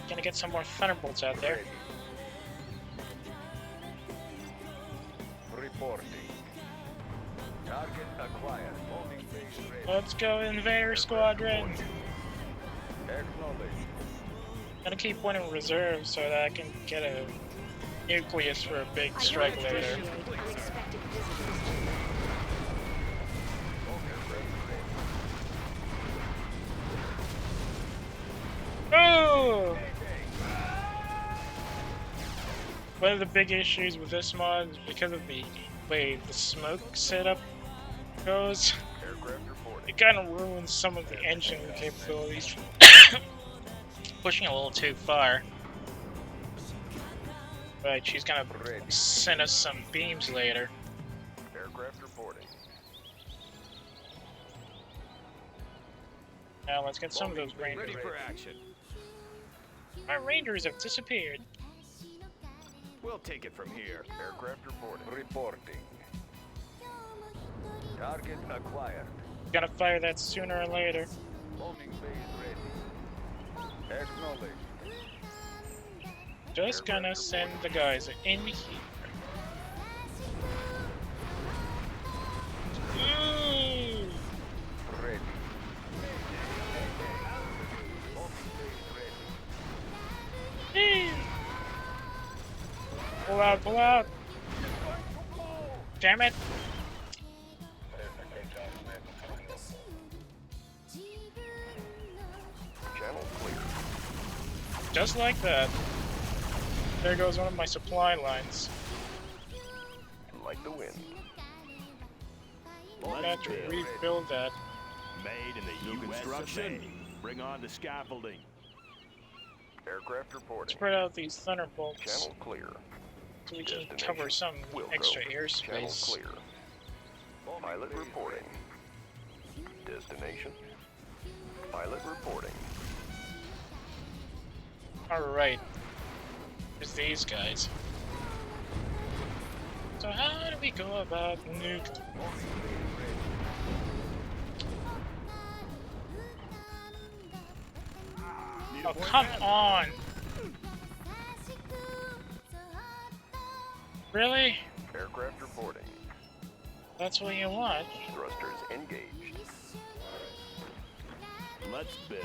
gonna get some more thunderbolts out there. Reporting. Target acquired. Bombing base ready. Let's go, Invader Squadron! Acknowledged. Gonna keep one in reserve so that I can get a nucleus for a big strike later. Unexpected visitors. Oh! One of the big issues with this mod is because of the way the smoke setup goes. Aircraft reporting. It kind of ruins some of the engine capabilities. Pushing a little too far. But she's gonna send us some beams later. Aircraft reporting. Now let's get some of those Ready rangers. for action. My rangers have disappeared. We'll take it from here. Aircraft reporting. Reporting. Target acquired. Gotta fire that sooner or later. Bombing base ready. Acknowledged. Just gonna send the guys in here. Ooh. Ready. Eee. Pull out, pull out! Damn it! Channel clear. Just like that. There goes one of my supply lines. Like the wind. I'm gonna have to rebuild that. Made in the New US construction. of A. Bring on the scaffolding. Aircraft reporting. Spread out these thunderbolts Channel clear. so we can Destination. cover some We'll extra go. Channel airspace. clear. Pilot reporting. Destination. Pilot reporting. Alright. There's these guys. So how do we go about nuke? Oh, come on! Really? Aircraft reporting. That's what you want? Thrusters engaged. Let's build.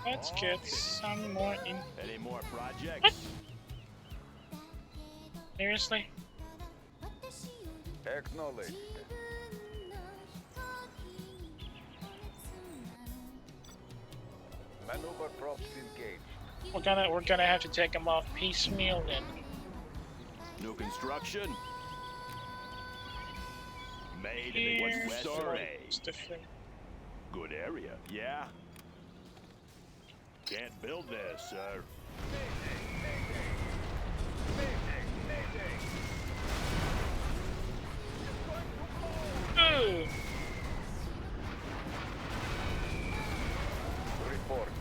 Let's get some more in. Any more projects? What? Seriously? Acknowledged. Maneuver props engaged. We're gonna have to take them off piecemeal then. New construction. Made in Here's the West Story. what's different. Good area, yeah. Can't build this, sir. Ooh. Reporting.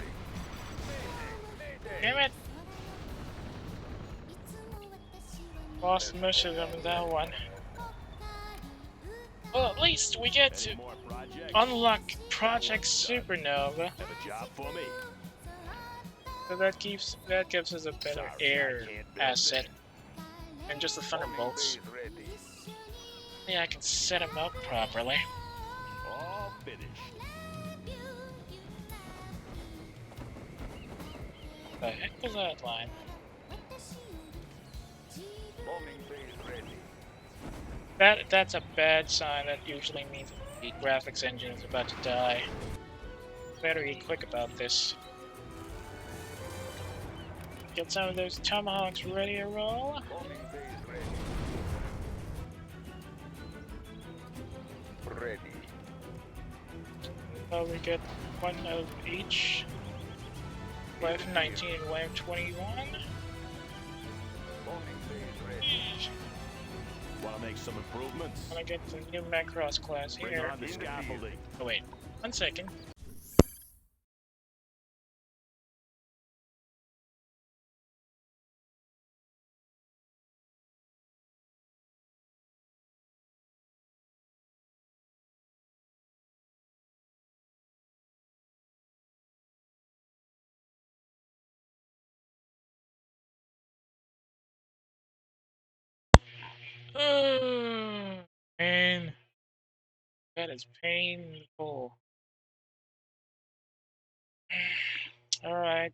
Damn it! Lost most of them in that one. Well, at least we get to Any more projects? unlock Project Supernova, Have a job for me. so that gives us a better Sorry, air I can't build asset, and just the Thunderbolts. Base ready. Yeah, I can set them up properly. All finished. The heck was that line? Bombing base ready. That's a bad sign. That usually means the graphics engine is about to die. Better be quick about this. Get some of those Tomahawks ready to roll. Bombing base ready. Ready. We get one of each. Wave 19 and Wave 21. Bombing base ready. Want to make some improvements? Gonna get the new Macross class Bring here. on the scaffolding. Oh wait, 1 second. Oh, man, that is painful. Alright,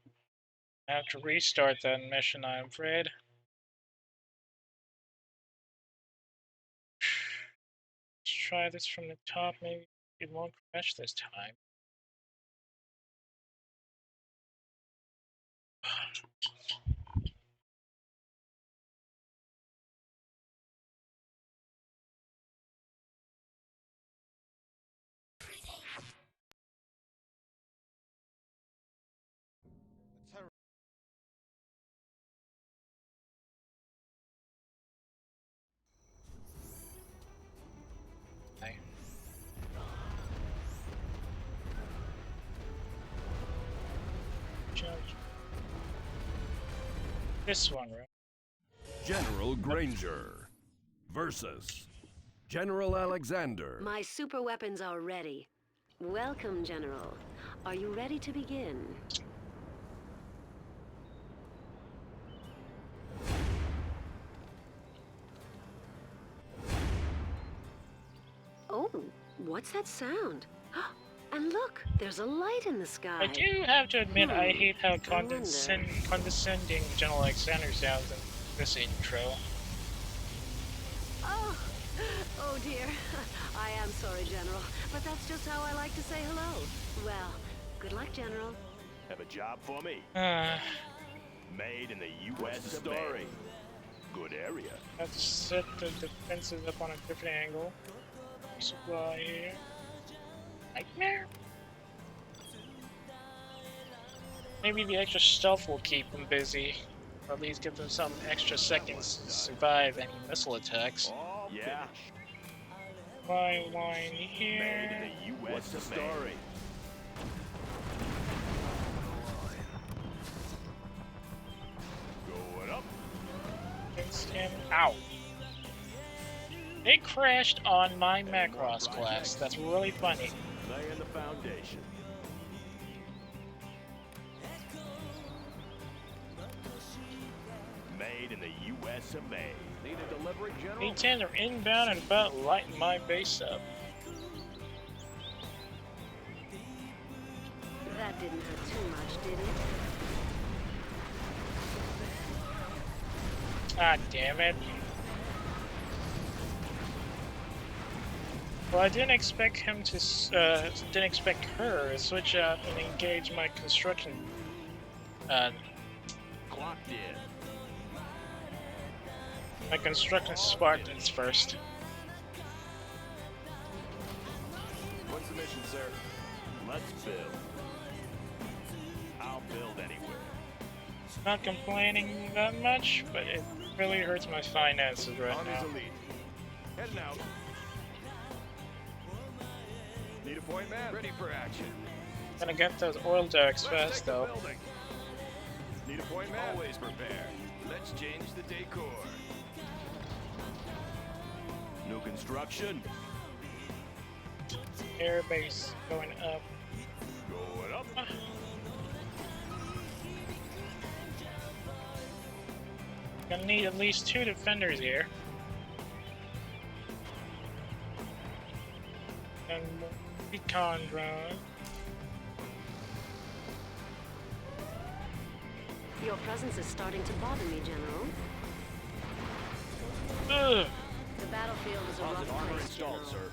I have to restart that mission, I'm afraid. Let's try this from the top, maybe it won't crash this time. This one, right? General Granger versus General Alexander. My super weapons are ready. Welcome, General. Are you ready to begin? Oh, what's that sound? And look, there's a light in the sky. I do have to admit, I hate how condescending General Alexander sounds in this intro. Oh dear. I am sorry, General, but that's just how I like to say hello. Well, good luck, General. Have a job for me. Made in the U.S. Story. Good area. Let's set the defenses up on a different angle. Supply here. Nightmare. Maybe the extra stealth will keep them busy, or at least give them some extra seconds to survive any missile attacks. All Yeah. finished. Line Made here. in the U.S. What's the story? Going up. Against him. Ow. They crashed on my Macross class. That's really funny. Laying the foundation. Made in the U.S. of A. Need a delivery, General? A-10 are inbound and about lighting my base up. Ah, damn it. Well, I didn't expect him to, didn't expect her to switch out and engage my construction, Clocked in. my construction Spartans first. What's the mission, sir? Let's build. I'll build anywhere. Not complaining that much, but it really hurts my finances right On now. his elite. Heading out. Need a point, man? Ready for action. Gonna get those oil derricks Let's fast take the though. building. Need a point, man? Always prepared. Let's change the decor. New construction. Airbase going up. Going up. Gonna need at least 2 defenders here. And more recon drone. Your presence is starting to bother me, General. Ugh. The battlefield is a rough Positive armor place, installed, General. sir.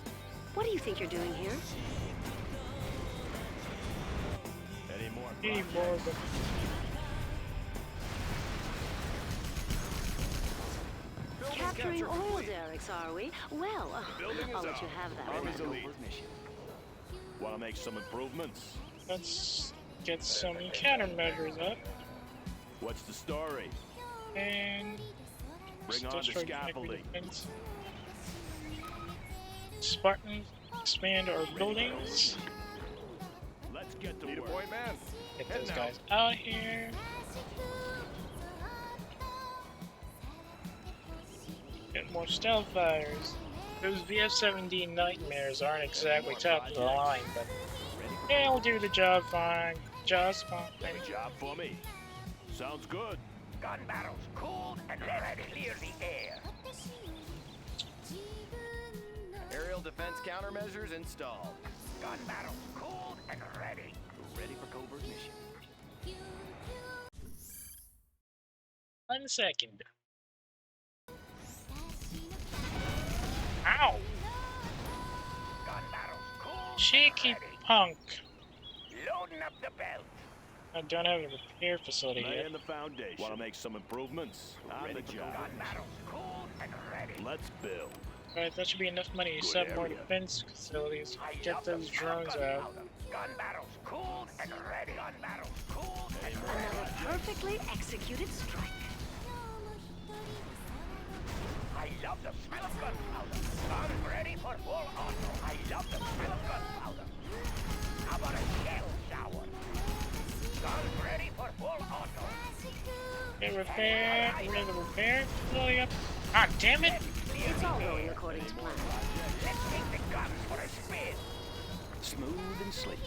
What do you think you're doing here? Any more? Keyboard. Capturing oil derricks, are we? Well, Building is I'll let out. you have that. Army's elite. Want to make some improvements? Let's get some countermeasures up. What's the story? And Bring on the destroy scaffolding. defense. Spartans expand our buildings. Let's get to Need work. A point, man. Get Heading those out. guys out here. Get more stealth fighters. Those VF-17 nightmares aren't exactly top of the line, but they'll do the job fine. Just fine. Any job for me? Sounds good. Gun barrels cooled and ready. Clear the air. Aerial defense countermeasures installed. Gun barrels cooled and ready. Ready for covert mission. 1 second. Ow! Gun barrels cooled Cheeky and ready. punk. Loading up the belt. I don't have a repair facility yet. Laying the foundation. Want to make some improvements? On the job. Gun barrels cooled and ready. Let's build. Alright, that should be enough money to Good set more area. defense facilities. I Get love the those smell of drones out. gunpowder. Gun barrels cooled and ready. Gun barrels cooled and Another ready. perfectly executed strike. I love the smell of gunpowder. Guns ready for full auto. I love the smell of gunpowder. How about a shell shower? Guns ready for full auto. Okay, repair. We're the repair facility up. Ah, damn it! It's all going according to plan. Let's take the guns for a spin. Smooth and sleek.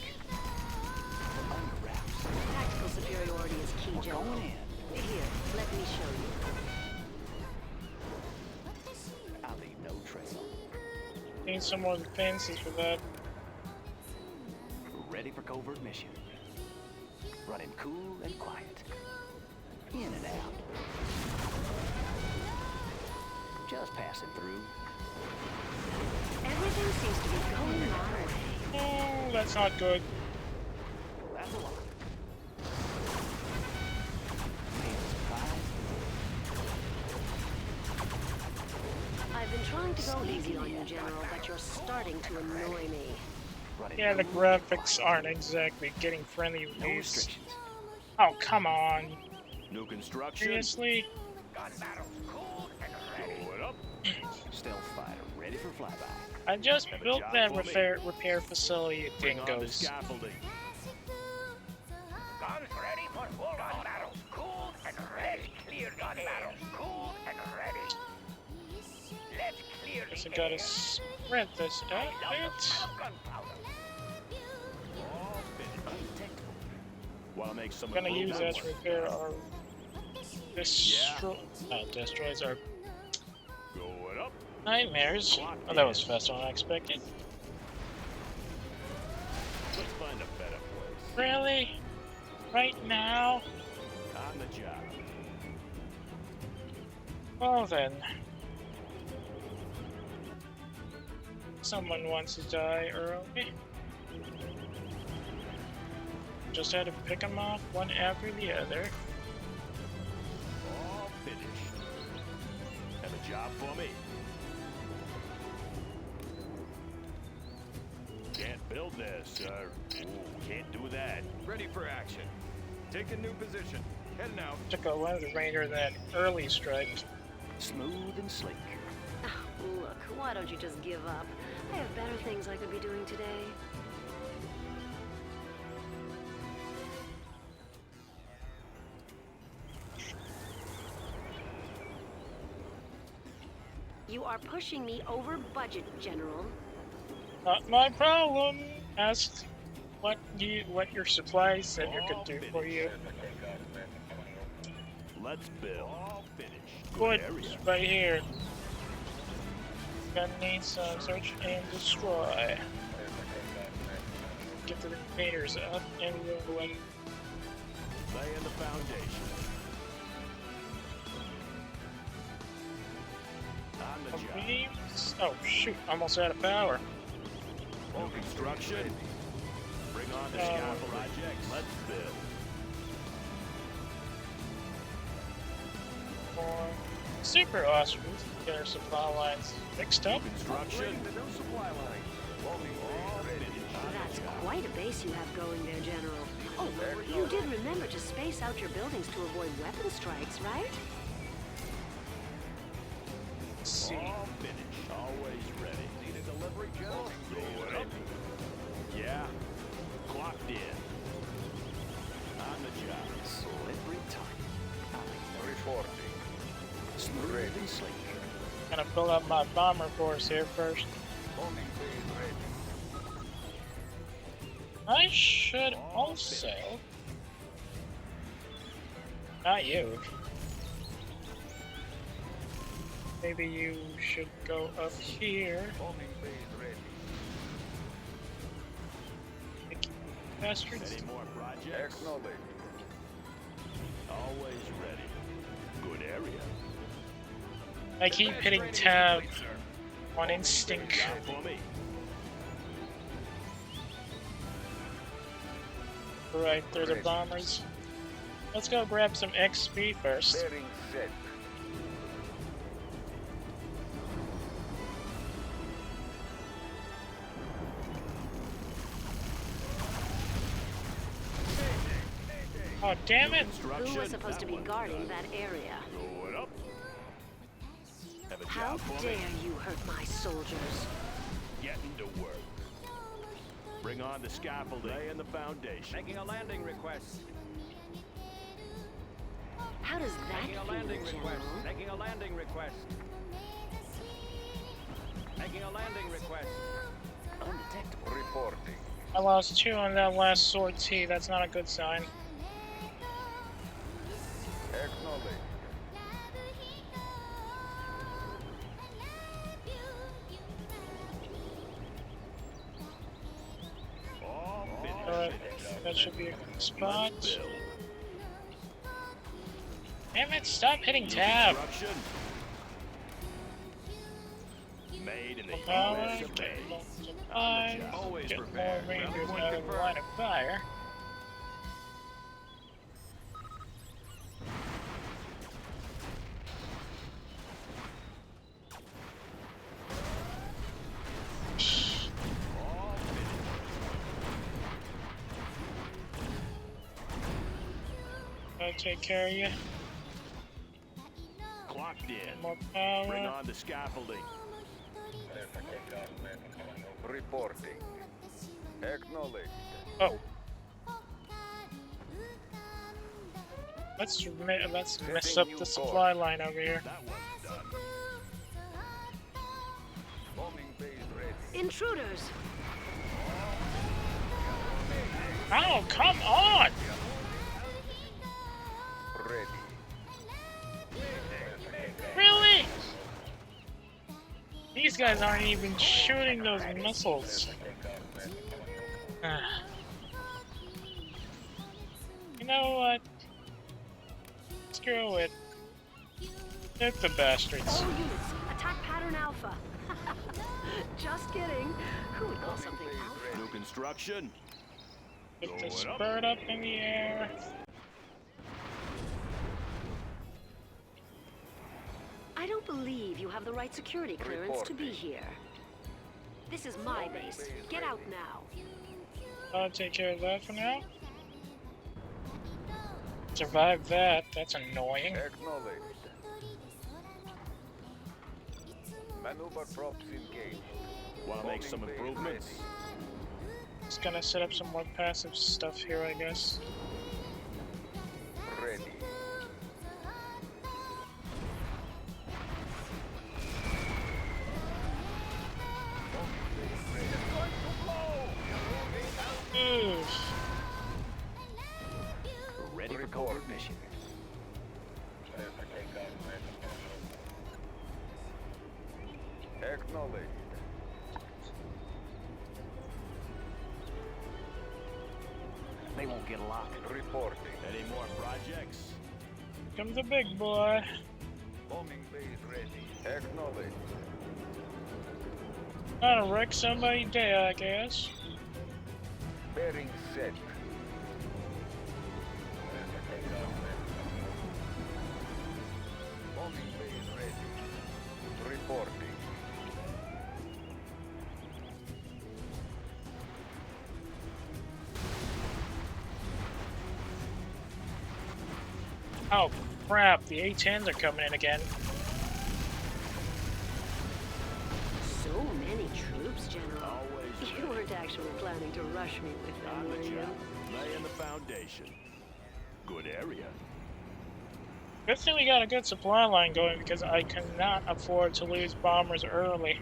Under wraps. Tactical superiority is key, We're General. going in. Here, let me show you. I'll leave no trace. Need some more defenses for that. Ready for covert mission. Running cool and quiet. In and out. Just passing through. Everything seems to be going my way. Oh, that's not good. That's a lot. Hands supplied. I've been trying to go easy on you, General, but you're starting to annoy me. Running Yeah, the cool. graphics aren't exactly getting friendly with No these. restrictions. Oh, come on. New construction. Seriously? Gun barrels cooled and ready. Going up. Stealth fighter ready for flyby. I just Have a built job that for me. repair facility, it Bring on the dingoes. scaffolding. Guns ready for full gun barrels cooled and ready. Clear gun barrels cooled and ready. Let's clear Guess I the gotta air. spread this out I a love the bit. smell of gunpowder. All finished. Undetectable. Want to make some I'm gonna use that to improvements? repair our destroys our Going up. nightmares. Oh, that was faster than I expected. Let's find a better place. Really? Right now? On the job. Well then. Someone wants to die early. Just had to pick them off one after the other. All finished. Have a job for me. Can't build this, sir. Ooh, can't do that. Ready for action. Take a new position. Heading out. Took a lot of the Ranger that early strike. Smooth and sleek. Oh, look, why don't you just give up? I have better things I could be doing today. You are pushing me over budget, General. Not my problem. Asked what your supply center could do for you. Let's build. All finished. Good, area. right here. Gonna need some search and destroy. Get the containers up and rolling. Laying the foundation. On the job. Beams. Oh shoot! Almost out of power. Full construction. Bring on the scaffold projects. Let's build. For super awesome. Get our supply lines fixed up. Construction. That's quite a base you have going there, General. Oh, you did remember to space out your buildings to avoid weapon strikes, right? Let's see. All finished. Always ready. Need a delivery, General? Going up. Yeah. Clocked in. On the job. Slippery tight. Reporting. Smooth and sleek. Gonna fill up my bomber force here first. Bombing phase ready. I should also. Not you. Maybe you should go up here. Bombing phase ready. Thank you, bastards. Any more projects? Acknowledged. Always ready. Good area. I keep hitting tab on instinct. Job for me. Right, they're the bombers. Let's go grab some XP first. Bearing set. Oh, damn it! Who was supposed to be guarding that area? Going up. Have a How job for dare me. you hurt my soldiers? Getting to work. Bring on the scaffolding. Laying the foundation. Making a landing request. How does that Making a feel, landing request. General? Making a landing request. Making a landing request. Undetectable. Reporting. I lost 2 on that last sortie. That's not a good sign. Acknowledged. All Alright, finished. that should be a good spot. Let's build. Damn it, stop hitting tab! Construction. Made in the Power, US of get A. more supplies, Always get more prepared. rangers One out of the line of fire. All finished. I'll take care of you. Clocked in. More Bring power. on the scaffolding. Reporting. Acknowledged. Oh. Let's mess up the supply line over here. That one's done. Bombing phase ready. Intruders! Oh, come on! Ready. Really? These guys aren't even shooting those missiles. Ah. You know what? Screw it. Hit the bastards. All units, attack pattern Alpha. Just kidding. Who would call something Alpha? New construction. Get Going this up. bird up in the air. I don't believe you have the right security clearance to be here. This is my base. Get out now. I'll take care of that for now. Survive that. That's annoying. Acknowledged. Maneuver props engaged. Want to make some improvements? Just gonna set up some more passive stuff here, I guess. Ready. Oof. We're ready for covert mission. Acknowledged. They won't get a lock. Reporting. Any more projects? Comes the big boy. Bombing base ready. Acknowledged. Gonna wreck somebody's day, I guess. Bearing set. Bombing base ready. Reporting. Oh crap, the A-10s are coming in again. So many troops, General. Always You weren't actually planning to rush me with them, on were the you? job. Laying the foundation. Good area. Good thing we got a good supply line going because I cannot afford to lose bombers early.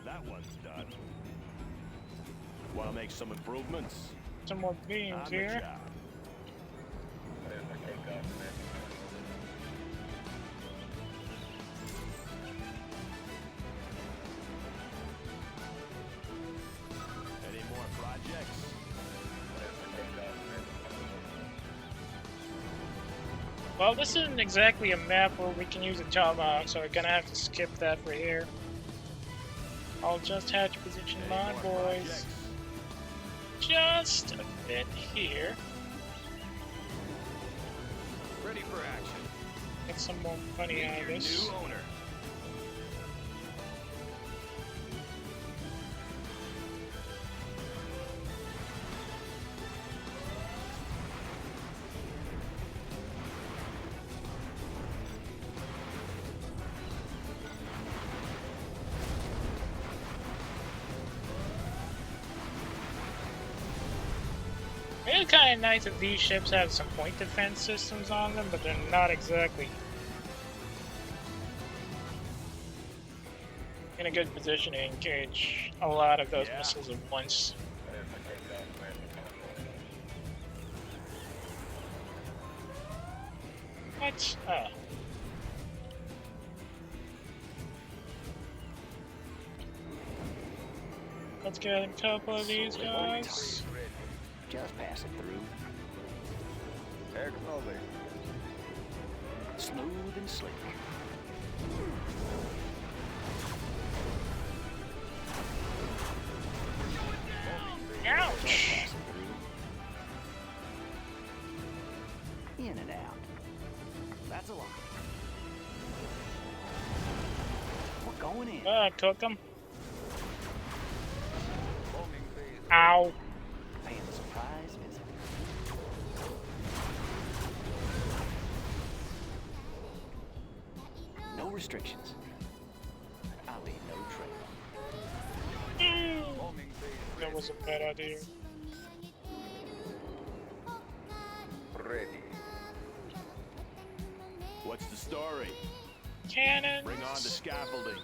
That one's done. Want to make some improvements? Some more beams On the here. job. Any more projects? Well, this isn't exactly a map where we can use a Tomahawk, so we're gonna have to skip that for here. I'll just have to position Any my more boys projects? just a bit here. Ready for action. Get some more money out of Your this. new owner. It's kind of nice that these ships have some point defense systems on them, but they're not exactly in a good position to engage a lot of those Yeah. missiles at once. What? Oh. Let's get a couple of these guys. Just pass it through. Acknowledged. Smooth and slick. Ouch! Pass it through. In and out. That's a lot. We're going in. Cook them. Bombing base Ow! Paying a surprise visit. No restrictions. I'll leave no trail. bombing base That was a bad idea. ready. What's the story? Cannons! Bring on the scaffolding.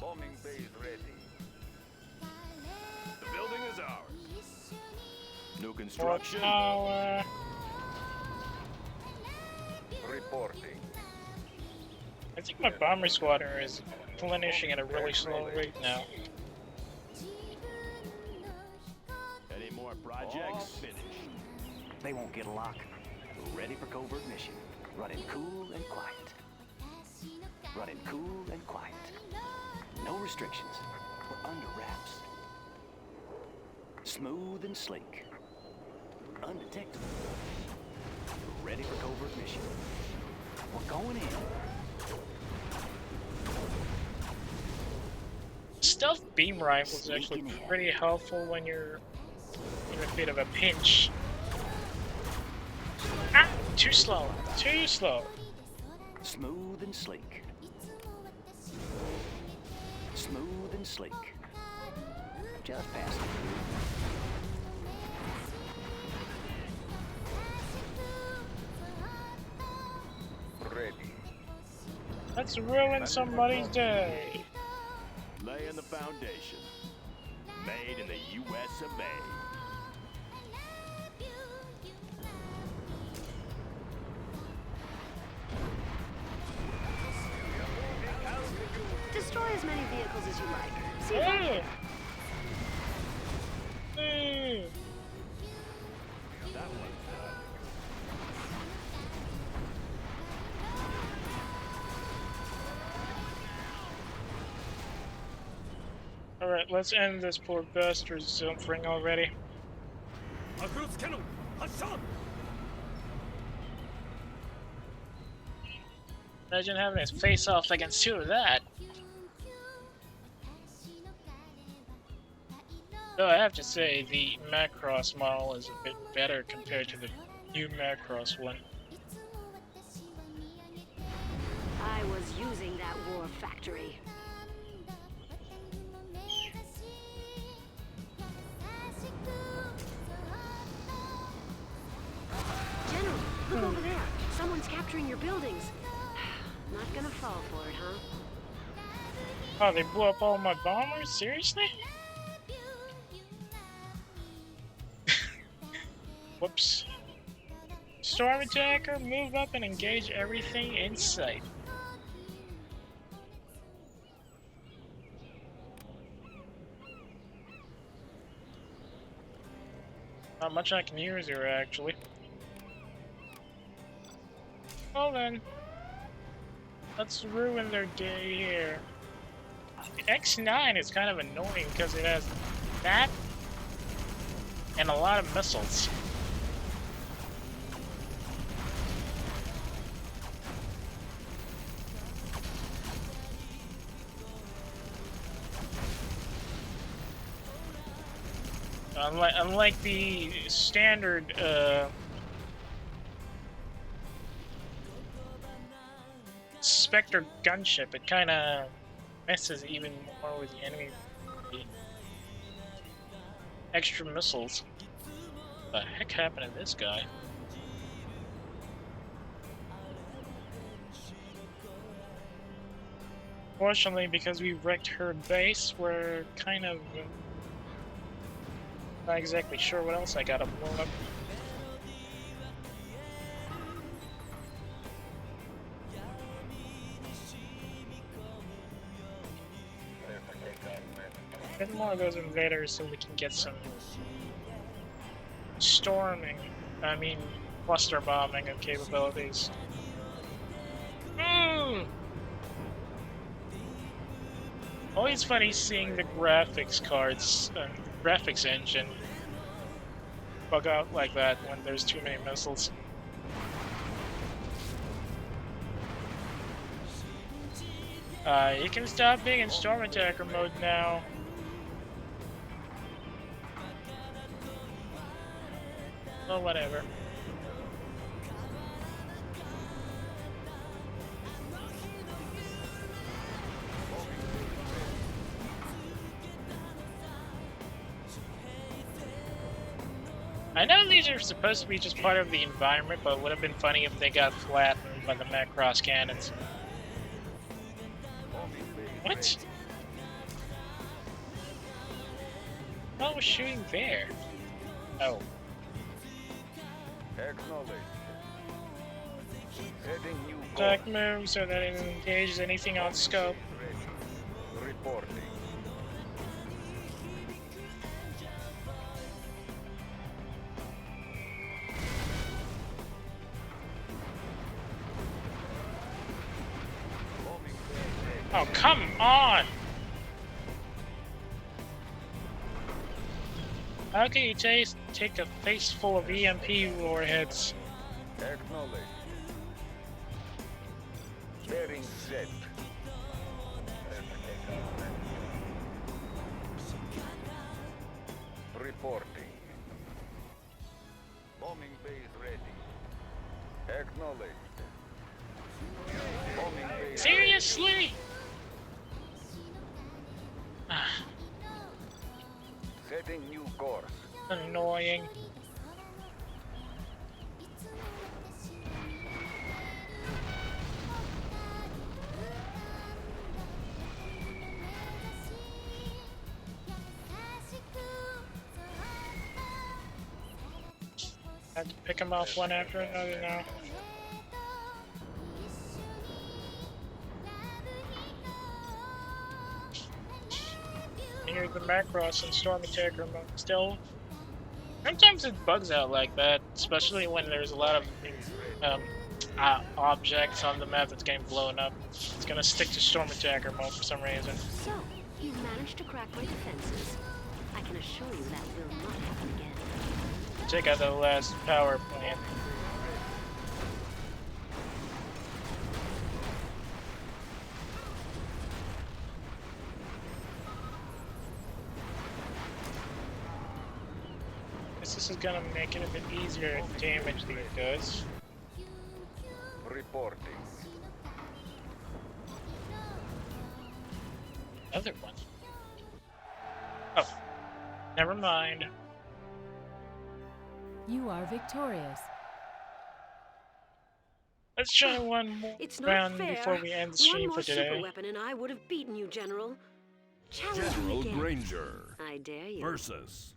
Bombing base ready. The building is ours. New More construction. power. Reporting. I think my bomber squadron is replenishing at a really slow rate now. Any more projects? Finished. They won't get a lock. Ready for covert mission. Running cool and quiet. Running cool and quiet. No restrictions. We're under wraps. Smooth and sleek. Undetectable. Ready for covert mission. We're going in. Stealth beam rifle is actually pretty helpful when you're in a bit of a pinch. Ah! Too slow. Too slow. Smooth and sleek. Smooth and sleek. Just past it. Ready. Let's ruin somebody's day. Laying the foundation. Made in the US of A. Destroy as many vehicles as you like. See Hey. that? Hey. That one's done. Alright, let's end this poor bastard's suffering already. Imagine having his face off against two of that. Though I have to say, the Macross model is a bit better compared to the new Macross one. I was using that war factory. General, look over there. Someone's capturing your buildings. Not gonna fall for it, huh? Oh, they blew up all my bombers? Seriously? Whoops. Storm attacker, move up and engage everything in sight. Not much I can use here, actually. Well then, let's ruin their day here. The X9 is kind of annoying because it has that and a lot of missiles. Unlike the standard Spectre gunship, it kind of messes even more with the enemy. The extra missiles. What the heck happened to this guy? Fortunately, because we wrecked her base, we're kind of not exactly sure what else I gotta blow up. Get more of those invaders so we can get some cluster bombing and capabilities. Always funny seeing the graphics cards, graphics engine bug out like that when there's too many missiles. You can stop being in Storm Attacker mode now. Well, whatever. I know these are supposed to be just part of the environment, but it would have been funny if they got flattened by the Macross cannons. What? I was shooting there. Oh. Acknowledged. Heading new Attack move so that it engages anything on scope. Ready. Reporting. Oh, come on! How can you take a face full of EMP warheads? Acknowledge. Bearing set. Reporting. Bombing base ready. Acknowledged. Bombing base Seriously? setting new course. Annoying. I have to pick them off one after another now. Here's the Macross and Storm Attacker mode still. Sometimes it bugs out like that, especially when there's a lot of objects on the map that's getting blown up. It's gonna stick to Storm Attacker mode for some reason. So, you've managed to crack my defenses. I can assure you that will not happen again. Check out the last power plant. This is gonna make it a bit easier to damage these guys. Reporting. Other one. Oh, never mind. You are victorious. Let's try one more It's not round fair. before we end One stream more for super today. weapon and I would have beaten you, General. Challenge me General again. Granger I dare you. versus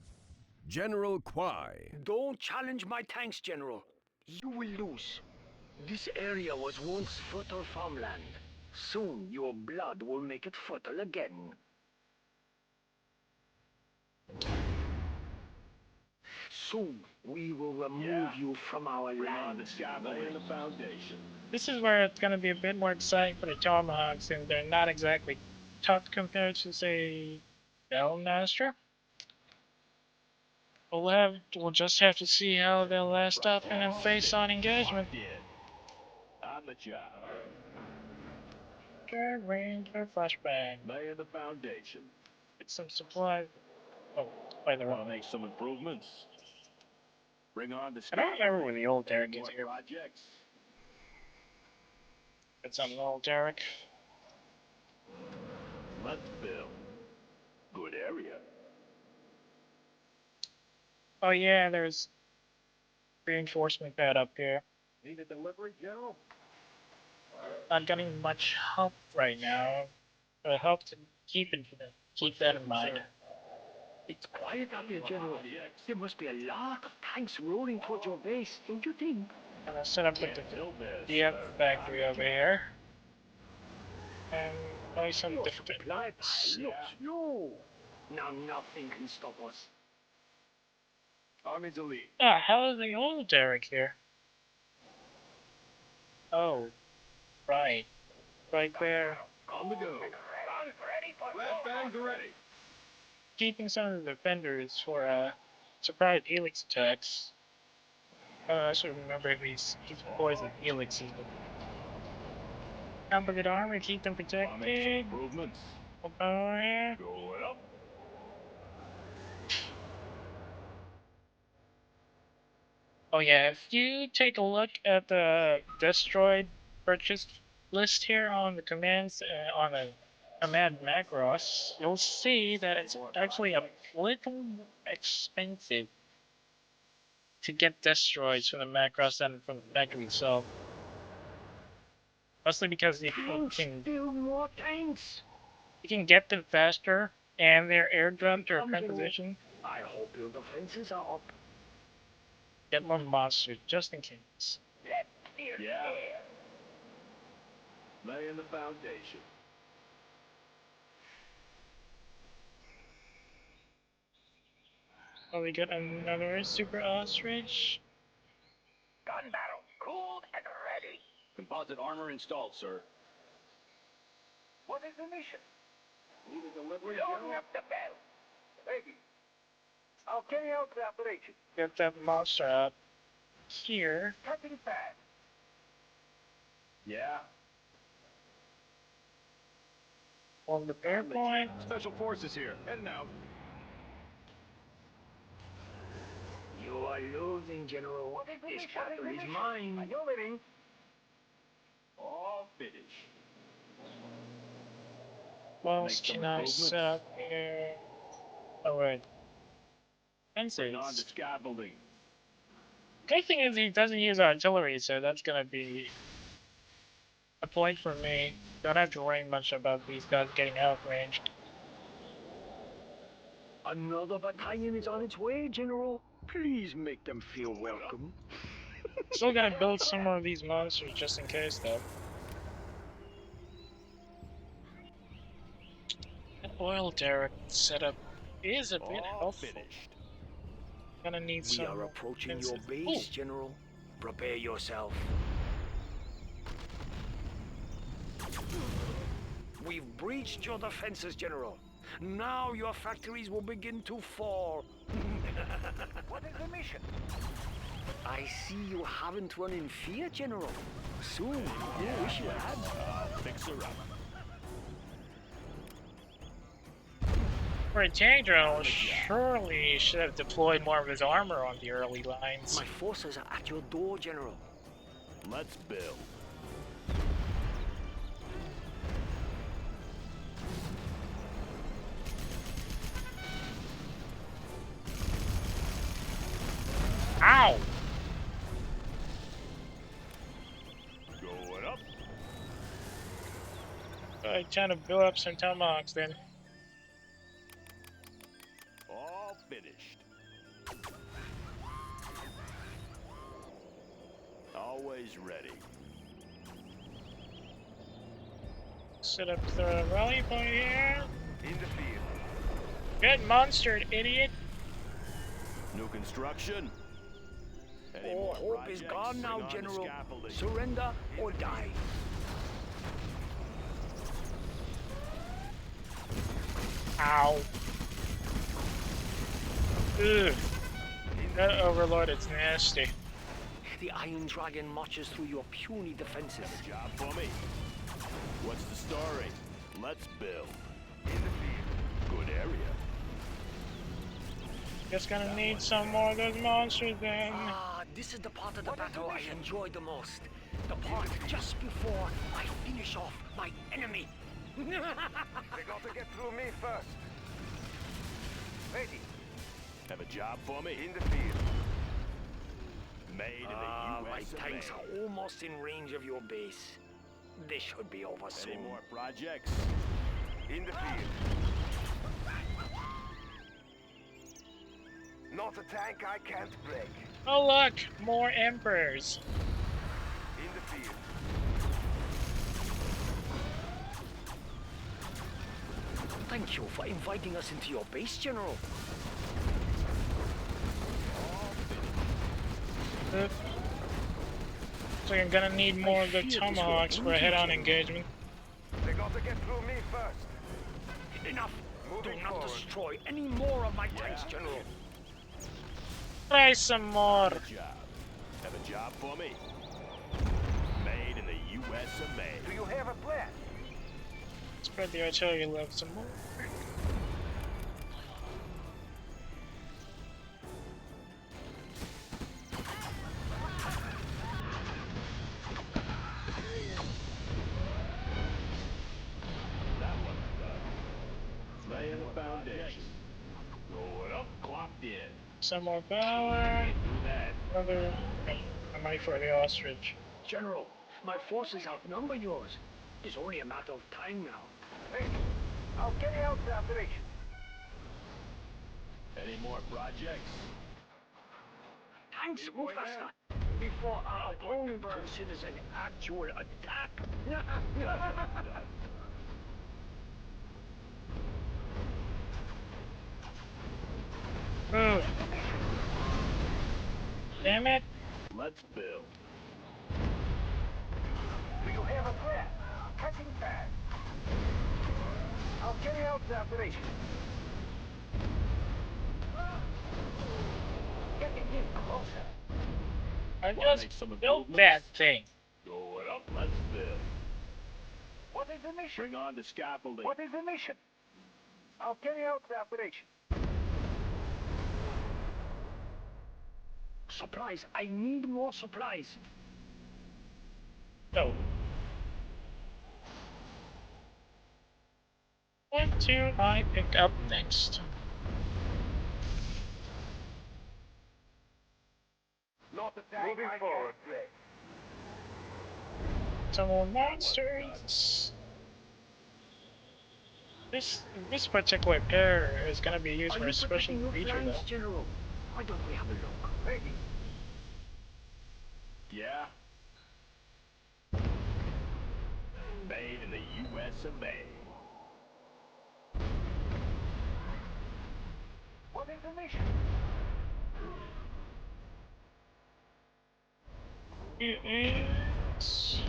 General Kwai. Don't challenge my tanks, General. You will lose. This area was once fertile farmland. Soon your blood will make it fertile again. Soon we will remove you from our land. Laying the foundation. This is where it's going to be a bit more exciting for the Tomahawks, since they're not exactly tough compared to, say, Bellmaster. We'll just have to see how they'll last up in a face-on engagement. On the job. Drag Ranger flashbang. Laying the foundation. Get some supplies. Oh, by the Want to way. make some improvements? Bring on the I don't remember when the old Derek more is here. projects. It's on the old Derek. Let's build. Good area. Oh yeah, there's reinforcement pad up here. Need a delivery, General? Not getting much help right now. Help to keep that in mind. It's quiet up here, General. There must be a lot of tanks rolling towards your base, don't you think? Gonna set up with Build this. the DF factory over here. And play some Your different supply pile looks low. Now nothing can stop us. Army's elite. Ah, how is the old Derek here? Oh, right. Right there. On the go. Flashbangs are ready. Keeping some of the defenders for surprise helix attacks. I should remember he's poisoned helixes. Competent armor, keep them Want to make some protected. improvements? Oh yeah. Going up. Oh yeah, if you take a look at the Destroid purchase list here on the commands on the command Macross, you'll see that it's actually a little expensive to get Destroids from the Macross than from the factory itself. Mostly because you can Still more tanks. get them faster and they're airdropped to a current position. I hope your defenses are up. Get more monsters just in case. Yeah. Laying the foundation. Oh, we got another super ostrich. Gun barrel cooled and ready. Composite armor installed, sir. What is the mission? Need a delivery. Loading up the bell. Ready. I'll carry out the operation. Get that monster out here. Cutting fast. Yeah. On the repair point. Special forces here. Heading out. You are losing, General. This capital is mine. You're living. All finished. Well, Make some can I set up here? Oh wait. Bring on the Fences. scaffolding. Good thing is he doesn't use artillery, so that's gonna be a point for me. Don't have to worry much about these guys getting out of range. Another battalion is on its way, General. Please make them feel welcome. Still gonna build some more of these monsters just in case, though. An oil derrick setup is a bit All helpful. finished. Gonna need We some are more approaching your defensive- base, Ooh, General. Prepare yourself. We've breached your defenses, General. Now your factories will begin to fall. What is the mission? I see you haven't run in fear, General. Soon, you wish you had. Fix her up. For a tank drone, surely he should have deployed more of his armor on the early lines. My forces are at your door, General. Let's build. Ow! Going up. I'm trying to build up some Tomahawks then. All finished. Always ready. Set up the rally point here. In the field. Get monstered, idiot! New construction. Any All more hope is projects? gone now, Bring on the General. scaffolding. Surrender or die. Ow. Ugh. That overlord is nasty. The Iron Dragon marches through your puny defenses. Job for me. What's the story? Let's build. In the field. Good area. Just gonna need some more of those monsters then. Ah, this is the part of the battle I enjoy the most. The part just before I finish off my enemy. They got to get through me first. Ready. Have a job for me. In the field. Made in the My US of tanks A. are almost in range of your base. This should be over soon. Any more projects? In the field. Not a tank I can't break. Oh look, more emperors. In the field. Thank you for inviting us into your base, General. So you're gonna need more of the Tomahawks for a head-on engagement. They got to get through me first. Enough! Do Moving not forward. destroy any more of my tanks, General. Try some more. Job. Have a job for me. Made in the US of A. Do you have a plan? Spread the artillery love some more. That one's done. Laying the foundation. Going up, clocked in. Some more power. Do that. Another money for the ostrich. General, my forces outnumber yours. It's only a matter of time now. Hey, I'll carry out the operation. Any more projects? Tanks, move faster! Before our opponent considers an actual attack. Ooh. Damn it. Let's build. Do you have a plan? Cutting fast. I'll carry out the operation. Getting in closer. I Wanna make just some built improvements? that thing. Going up, let's build. What is the mission? Bring on the scaffolding. What is the mission? I'll carry out the operation. Supplies. I need more supplies. No. What do I pick up next? Not attack. Moving forward. Some more monsters. This particular pair is gonna be used for a special feature though. General? Why don't we have a look? Ready. Yeah. Made in the U.S. of A. What is the mission? It is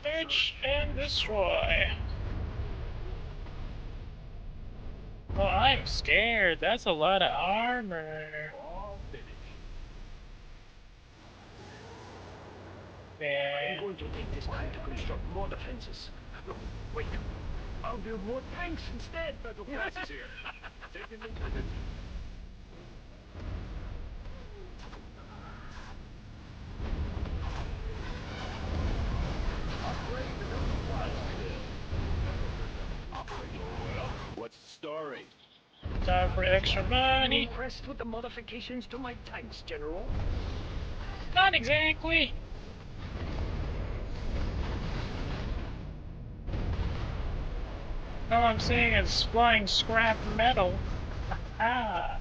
search and destroy. Oh, I'm scared. That's a lot of armor. All finished. There. I'm going to take this time to construct more defenses. No, wait. I'll build more tanks instead. Battletech is here. Taking the What's the story? Time for extra money. Impressed with the modifications to my tanks, General? Not exactly. All I'm seeing is flying scrap metal. Ah.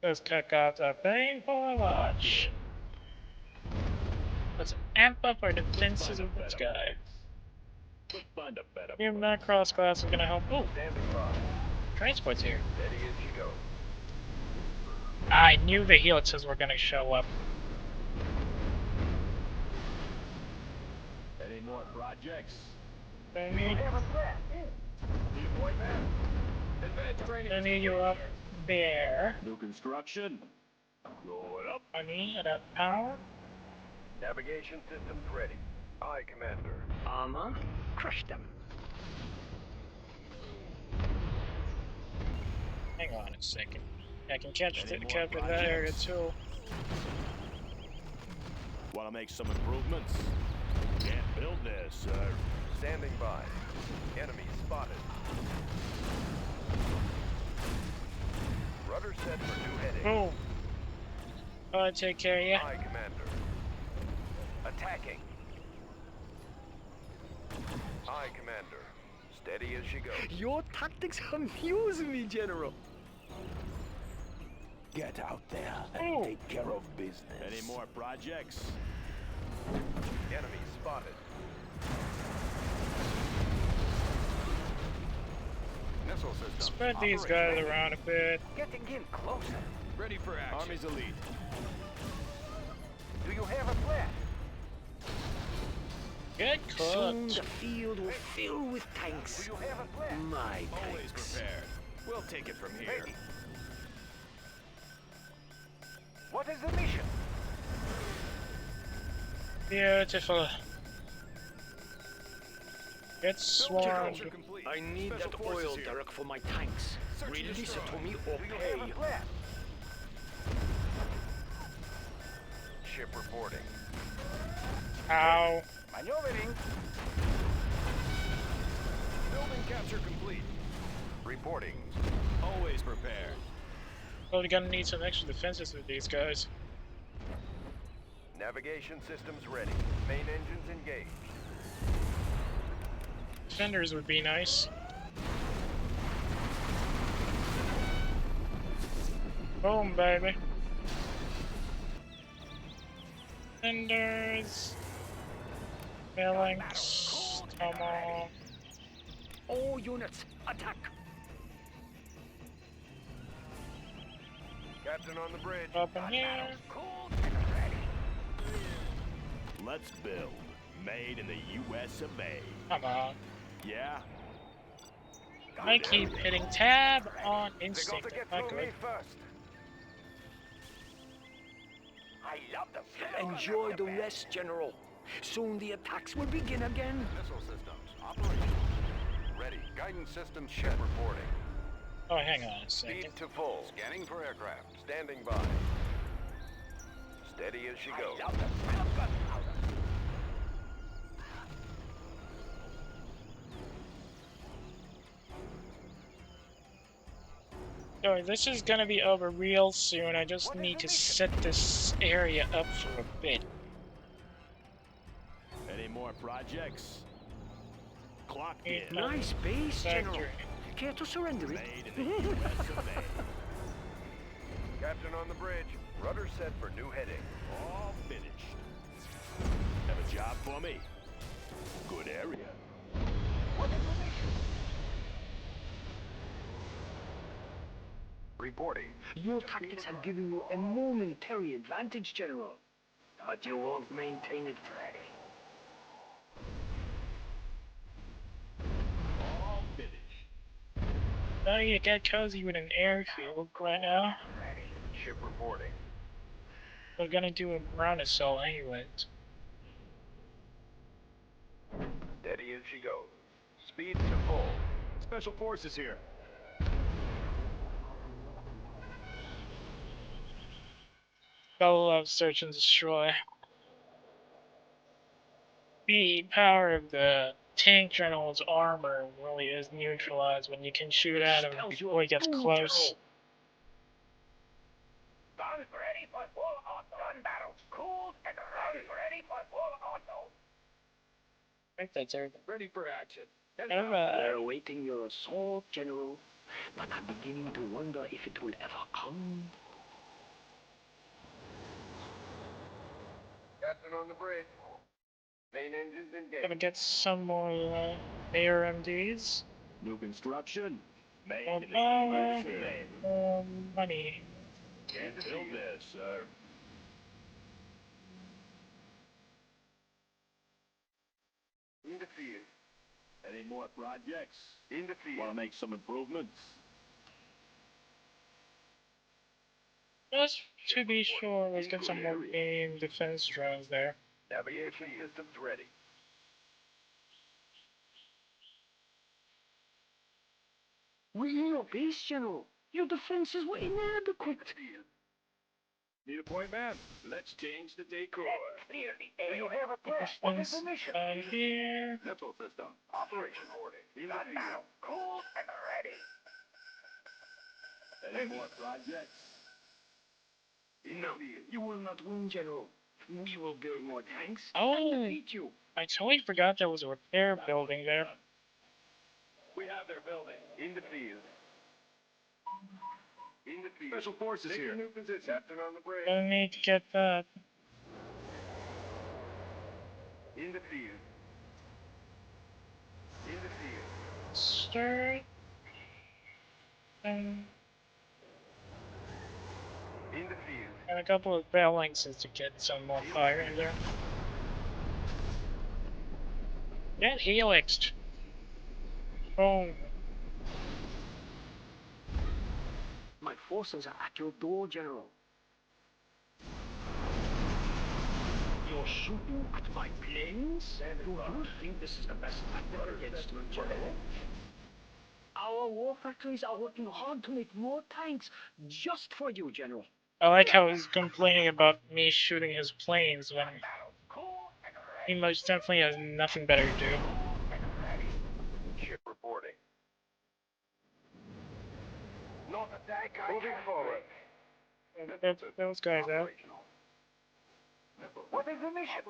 Let's kick off the painful watch. Let's amp up our defenses of this guy. We'll find a better Even that cross class is gonna help. Oh, Standing by. transport's here. Steady as you go. I knew the helices were gonna show up. Any more projects? I need Advanced training. I need you up there. New construction. Going up. I need that power. Navigation systems ready. Aye, Commander. Armor? Crush them. Hang on a second. I can catch Any more capture that area projects? too. Want to make some improvements? Can't build this, sir. Standing by. Enemy spotted. Rudder set for new heading. Boom. I'll take care of you. Aye, Commander. Attacking. Aye, Commander. Steady as she goes. Your tactics amuse me, General. Get out there and Oh. take care of business. Any more projects? Enemy spotted. Missile system. Spread these guys operational. around a bit. Getting in closer. Ready for action. Army's elite. Do you have a plan? Get Soon cooked. the field will fill with tanks. Do you have a plan? My Always tanks. prepared. We'll take it from here. Ready. What is the mission? Beautiful. Get swarmed. complete. I need Special that forces oil, here. Derek, for my tanks. Search and Release it destroy. to me or Do you pay. have a plan? Ship reporting. Ow. Maneuvering. Building capture complete. Reporting. Always prepared. Well, we're gonna need some extra defenses with these guys. Navigation systems ready. Main engines engaged. Defenders would be nice. Boom, baby. Defenders. Phalanx. Tomahawk. All units, attack. Captain on the bridge. Up in here. Cool and ready. Let's build. Made in the U.S. of A. Come on. Yeah? I keep hitting tab on They're going instinct. to get Not through me good. first. I love the smell of Enjoy the bed. rest, General. Soon the attacks will begin again. Missile systems operational. Ready. Guidance system ship reporting. Oh, hang on a second. Speed to full. Scanning for aircraft. Standing by. Steady as she goes. I love the smell of gunpowder. So this is gonna be over real soon. I just need to set this area up for a bit. Any more projects? Clocked in. Nice base, General. Factory. Care to surrender it? Made in the U.S. of A. Captain on the bridge. Rudder set for new heading. All finished. Have a job for me? Good area. Reporting. Your tactics have given you a momentary advantage, General. But you won't maintain it forever. All finished. I need to get cozy with an airfield right now. Ship reporting. We're gonna do a ground assault anyways. Steady as she goes. Speed to full. Special forces here. Gotta love search and destroy. The power of the tank general's armor really is neutralized when you can shoot at him before he gets close. Guns ready for full auto. Gun barrels cooled and ready for full auto. I think that's everything. Ready for action. We're awaiting your assault, General. But I'm beginning to wonder if it will ever come. Captain on the bridge. Main engines Gonna engaged. get some more ARMDs. New construction. Made More in the U.S. of power. A. More money. Build this, sir. In the field. Any more projects? In the Want to field. make some improvements? Just to be sure, let's get some more beam defense drones there. Navigation systems ready. We're in your base, General. Your defenses were inadequate. Need a point, man? Let's change the decor. Clear the air. Do you have a plan? What is Defense the mission? here. Missile system. Operation order. Gun barrel cooled and ready. Any more projects? No, you will not win, General. We will build more tanks Oh. and defeat you. I totally forgot there was a repair building there. We have their building. In the field. In the field. Special forces Take here. a new position. Captain on the bridge. Gonna need to get that. In the field. In the field. Start. And In the field. a couple of balances to get some more fire in there. Get helixed. Boom. My forces are at your door, General. You're shooting at my planes? Do you think this is the best tactic against you, General? Our war factories are working hard to make more tanks just for you, General. I like how he's complaining about me shooting his planes when he most definitely has nothing better to do. Ship reporting. North attack. Moving forward. Get those guys out. What is the mission?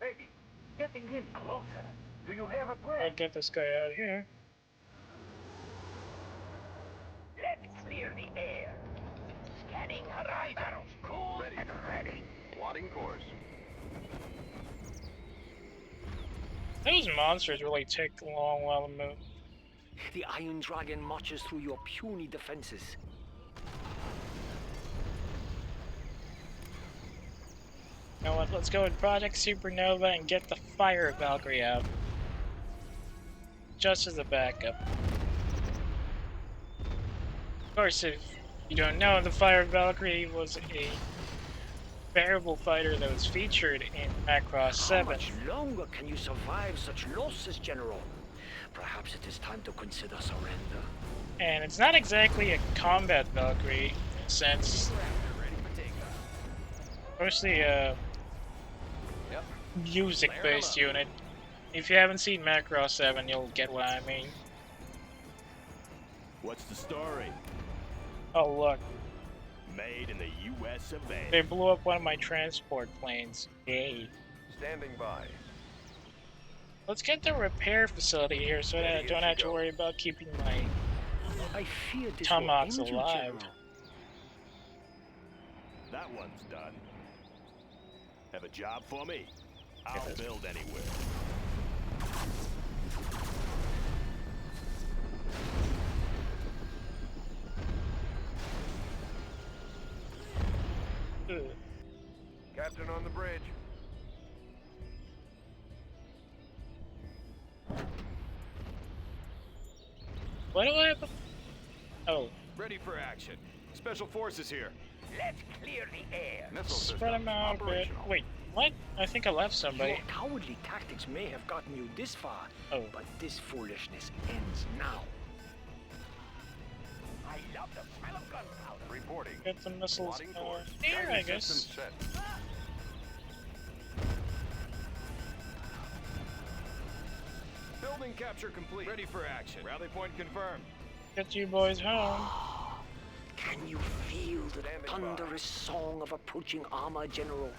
Hey, getting in closer. Do you have a plan? I'll get this guy out here. Let's clear the air. Scanning horizon. Barrels cooled Ready. and ready. Plotting course. Those monsters really take a long while to move. The Iron Dragon marches through your puny defenses. You know what? Let's go with Project Supernova and get the Fire Valkyrie out. Just as a backup. Of course, if you don't know, the Fire Valkyrie was a variable fighter that was featured in Macross 7. How much longer can you survive such losses, General? Perhaps it is time to consider surrender. And it's not exactly a combat Valkyrie, in a sense. Mostly a music-based unit. If you haven't seen Macross 7, you'll get what I mean. What's the story? Oh look, Made in the U.S. of A. they blew up one of my transport planes. Yay. Standing by. Let's get the repair facility here so that I don't have to worry about keeping my I fear this Tomahawks will end you, alive. General. That one's done. Have a job for me? I'll build anywhere. Ugh. Captain on the bridge. What do I have? Oh, Ready for action. Special forces here. Let's clear the air. spread them out a bit. Wait, what? I think I left somebody. Your cowardly tactics may have gotten you this far, Oh. but this foolishness ends now. I love the smell of gunpowder. Reporting. Get the missiles Plotting course. here, I Guidance guess. system set. Building capture complete. Ready for action. Rally point confirmed. Get you boys home. Can you feel the Standing by. thunderous song of approaching armor, General?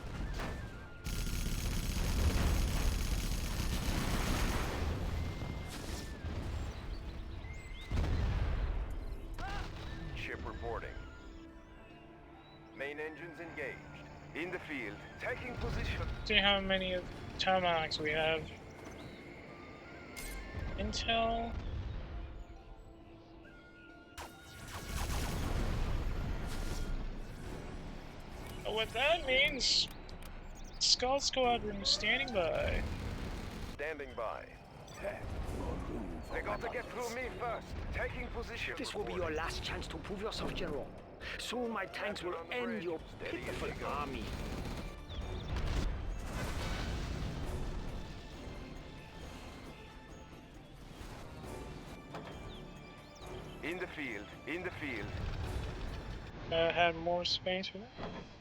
Ship reporting. Main engines engaged. In the field. Taking position. See how many of Tomahawks we have. Intel. Oh, what that means? Skull Squadron standing by. Standing by. They got to get through me first. Taking position. This will be your last chance to prove yourself, General. Soon my tanks will end your pitiful army. In the field. In the field. Have more space for that.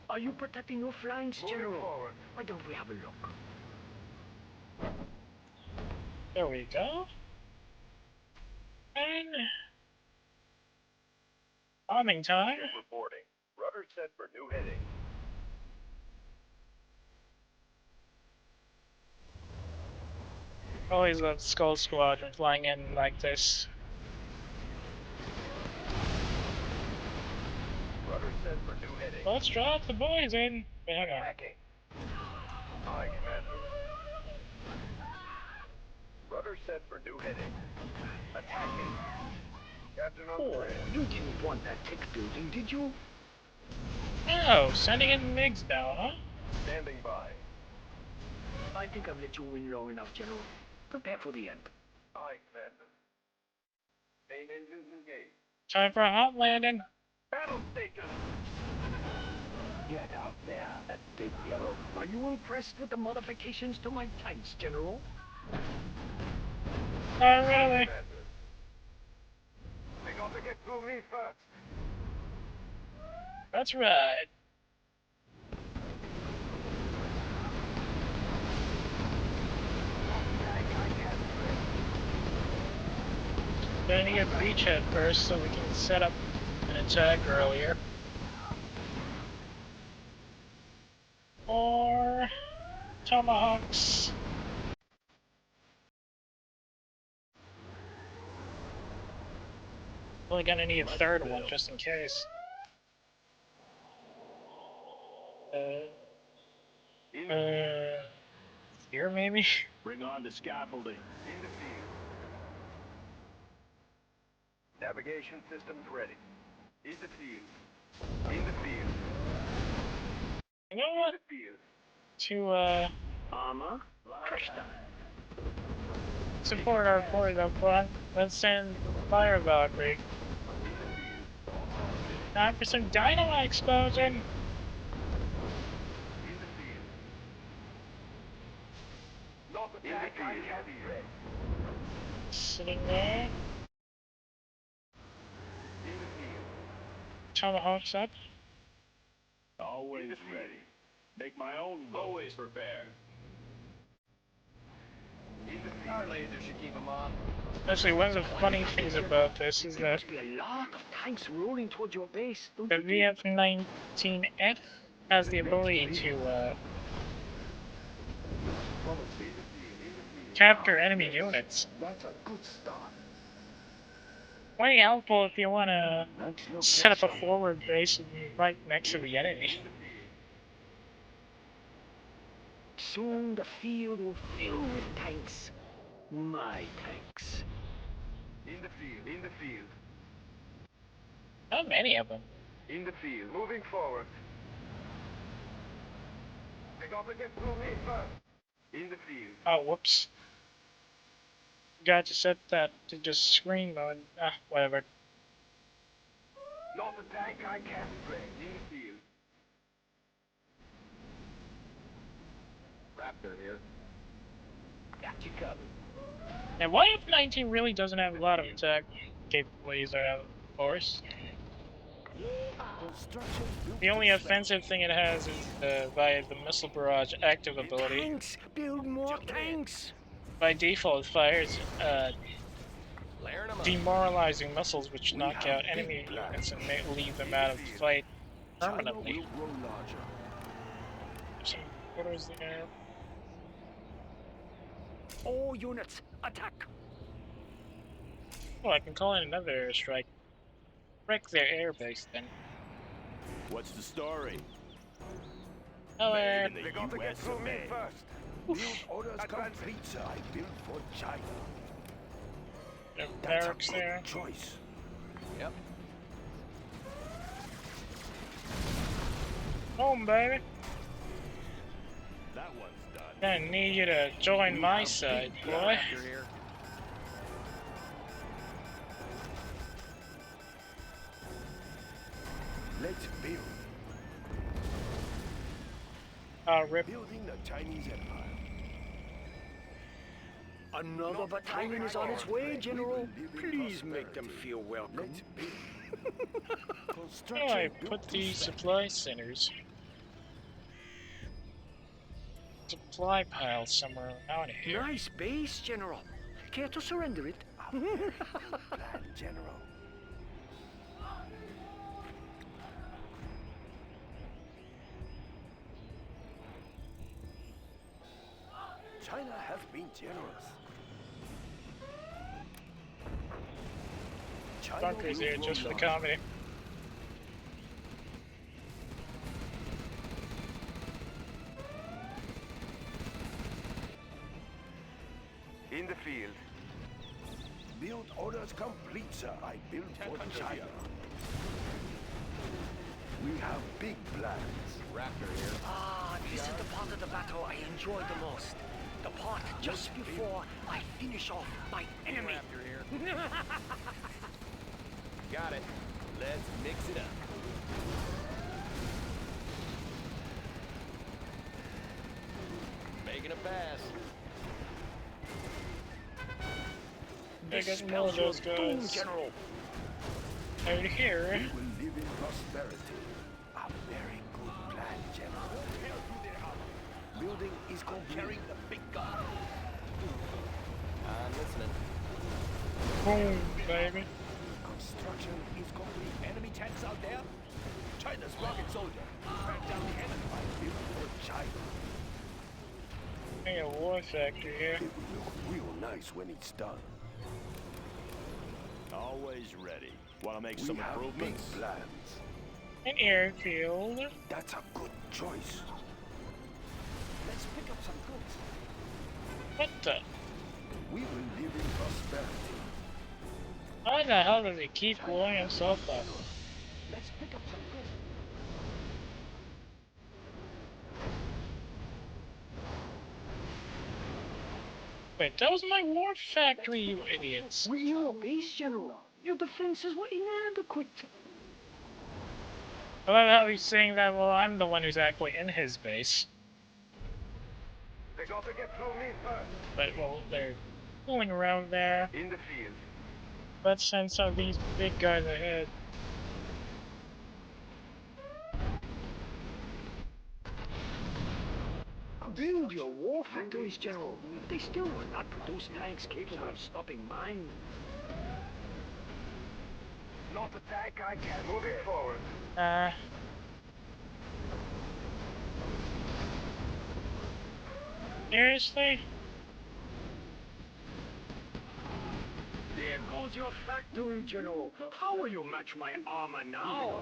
Are you protecting your flanks, General? Why don't we have a look? There we go. And bombing time. Ship reporting. Rudder set for new heading. Always love Skull Squadron flying in like this. Rudder set for new heading. Let's drop the boys in. Wait, hang on. Tracking. Aye, Commander. Rudder set for new heading. Attacking. Captain on the Oh, bridge. you didn't want that tech building, did you? Oh, sending in MiGs now, huh? Standing by. I think I've let you win long enough, General. Prepare for the end. Aye, Commander. Main engines engaged. Time for a hot landing. Battle station. Get out there, that big yellow. Are you impressed with the modifications to my tanks, General? Not really. Commander. They got to get through me first. That's right. Gonna need a beachhead first so we can set up an attack earlier. Or Tomahawks. Only gonna need a third one just in case. Here maybe? Bring on the scaffolding. In the field. Navigation systems ready. In the field. In the field. You know what? Field. To Armor, crushed them. support our board up front, let's send fire Valkyrie. Time for some dynamite explosion! In the field. Not attack, I can't be ready. Sitting there. In the field. Tomahawks up. Always ready. Make my own. Always prepared. Our laser should keep them off. Actually, one of the funny things about this is that Must be a lot of tanks rolling towards your base. Don't the you think? VF-19F has the ability to capture enemy units. That's a good start. Quite helpful if you want to set up a forward base right next to the enemy. Soon the field will fill with tanks. My tanks. In the field. In the field. Not many of them. In the field. Moving forward. They got to get through me first. In the field. Oh, whoops. Got to set that to just screen mode. Ah, whatever. Not attack, I can't break. In the field. Raptor here. Got you covered. And YF-19 really doesn't have a lot of attack capabilities out of force. The only offensive thing it has is via the missile barrage active ability. Tanks! Build more tanks! By default, it fires demoralizing missiles which knock out enemy units and may leave them out of the fight permanently. Some quarters there. All units, attack! Oh, I can call in another airstrike. Wreck their airbase then. What's the story? Hello. In the They got to get US through of me A. first. Orders complete, sir. I built for China. There are barracks there. Choice. Yep. Home, baby. That one's done. I need you to join my side, boy. You're here. Let's build. Rip. Building the Chinese Empire. Another battalion is on its way, General. Please make them feel welcome. Let's build. Where do Construction I built put to these spec. supply centers? Supply pile somewhere around here. Nice base, General. Care to surrender it? Plan, General. China has been generous. China Bunkers will here grow just for the larger. comedy. In the field. Build orders complete, sir. I built for China. We have big plans. Raptor here. Ah, this is the part of the battle I enjoy the most. The part just before I finish off my enemy. Raptor here. Got it. Let's mix it up. Making a pass. I got more Spells of your those doom, guys General. out here. We will live in prosperity. A very good plan, General. Building is complete. the big gun. I'm listening. Boom, baby. Construction is complete. Enemy tanks out there? China's rocket soldier. Track down the enemy. I built for China. I got a war factory here. It will look real nice when it's done. Always ready. Want to make We some have big improvements? plans. An airfield. That's a good choice. Let's pick up some goods. What the? We will live in prosperity. Why the hell does he keep blowing himself up? Let's pick up some good. Wait, that was my war factory, you idiots. We're your base, General. Your defenses were inadequate. I love how he's saying that while I'm the one who's actually in his base. They got to get through me first. But, well, they're fooling around there. In the field. Let's send some of these big guys ahead. Build your war factories, General. They still will not produce tanks capable of stopping mine. Not a tank I can. Moving forward. Seriously? There goes your factory, General. How will you match my armor now?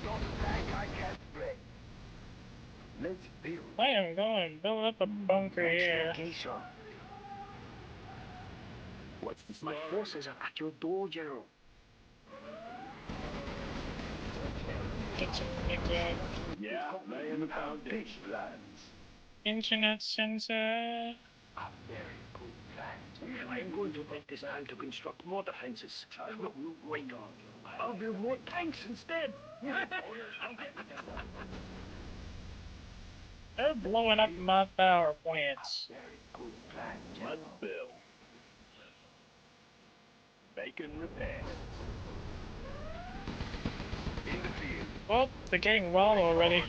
Not a tank I can't break. Let's build. I am going to build up a bunker here. My forces are at your door, General. Get some big guys. Yeah, laying the foundation. Plans. Internet sensor. A very good plan. I'm going to take this time to construct more defenses. Wait on. I'll build more tanks instead. They're blowing up my power plants. Very good plan, Let's build. Bacon repair. In the field. Well, they're getting well already.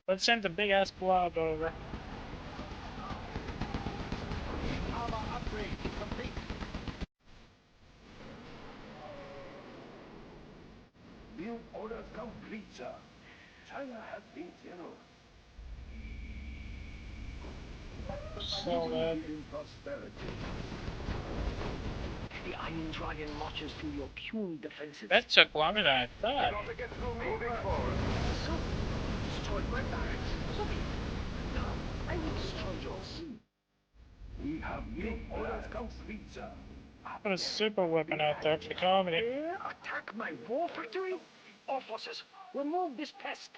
Let's send the big ass blob over. Armor upgrade complete. Build order complete, sir. China has been general. So, In prosperity. The Iron Dragon marches through your puny defenses. that took longer than I thought. Got to get through me. Moving forward. So, destroyed my barracks. Sorry. Now, I will destroy yours. We have built orders complete, sir. Put a super weapon out there for comedy. Attack my war factory? All forces, remove this pest.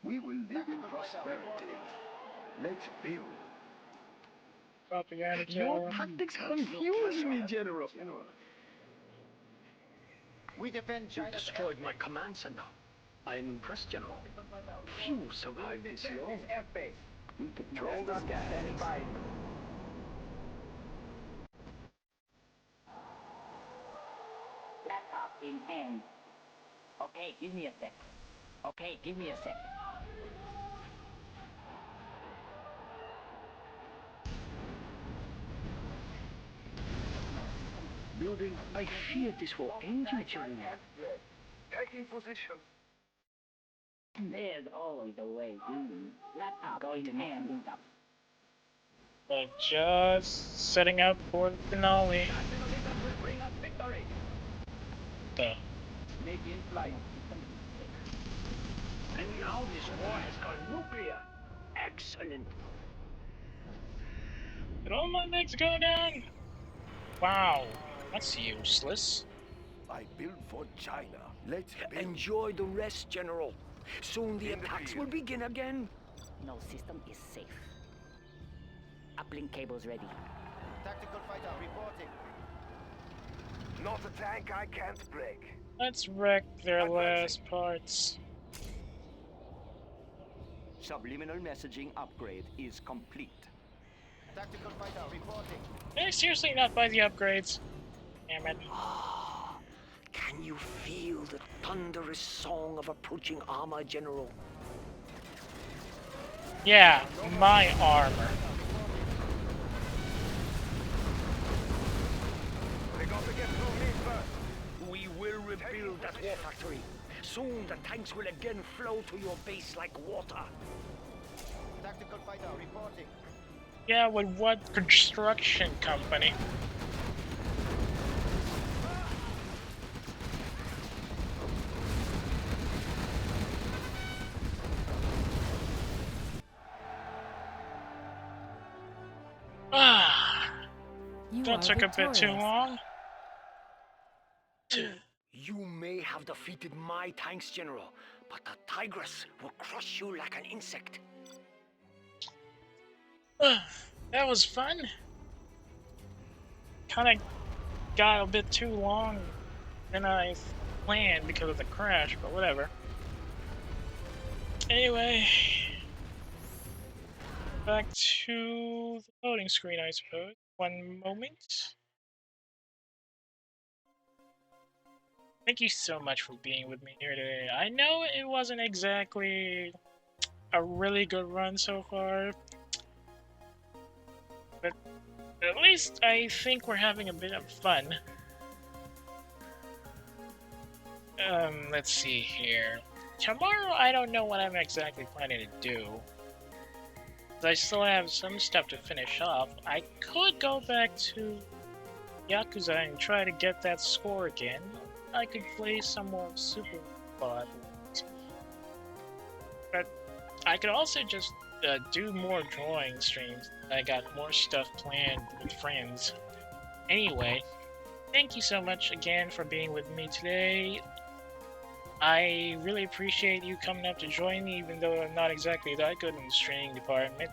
We will live in prosperity. Let's build. Propaganda Your tower. tactics confuse me, General. We defend You destroyed my command center. I'm impressed, General. Few survive this long. airspace. We patrol the skies. Stand by. Laptop in hand. Okay, give me a sec. Okay, give me a sec. Building, I fear this will end you, General. Taking position. There's always a way. Laptop going to hand. They're just setting up for the finale. will bring us victory. The Make in flight. And now this war has gone nuclear. Excellent. Did all my legs go down? Wow, that's useless. I build for China. Let's enjoy the rest, General. Soon the attacks will begin again. No system is safe. Uplink cables ready. Tactical fighter reporting. Not a tank I can't break. Let's wreck their last parts. Subliminal messaging upgrade is complete. Tactical fighter reporting. Did I seriously not buy the upgrades? Damn it. Can you feel the thunderous song of approaching armor, General? Yeah, my armor. They got to get through me first. We will rebuild that war factory. Soon the tanks will again flow to your base like water. Tactical fighter reporting. Yeah, with what construction company? Ah, That took a bit too long. You may have defeated my tanks, General, but the Tigress will crush you like an insect. That was fun. Kinda got a bit too long than I planned because of the crash, but whatever. Anyway, back to the loading screen, I suppose. One moment. Thank you so much for being with me here today. I know it wasn't exactly a really good run so far, but at least I think we're having a bit of fun. Let's see here. Tomorrow, I don't know what I'm exactly planning to do. I still have some stuff to finish off. I could go back to Yakuza and try to get that score again. I could play some more Super Bowl, but I could also just do more drawing streams. I got more stuff planned with friends. Anyway, thank you so much again for being with me today. I really appreciate you coming up to join me, even though I'm not exactly that good in the streaming department.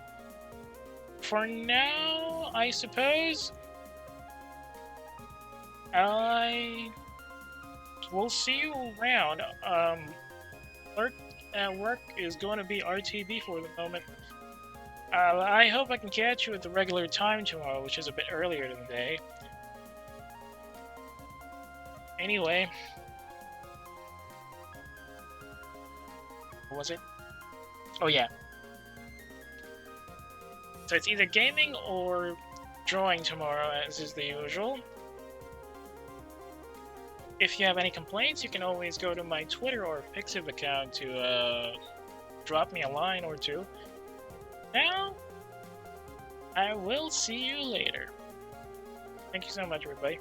For now, I suppose, I will see you around. Work is going to be RTB for the moment. I hope I can catch you at the regular time tomorrow, which is a bit earlier than today. Anyway, what was it? Oh yeah. So it's either gaming or drawing tomorrow, as is the usual. If you have any complaints, you can always go to my Twitter or Pixiv account to drop me a line or two. Now, I will see you later. Thank you so much, everybody.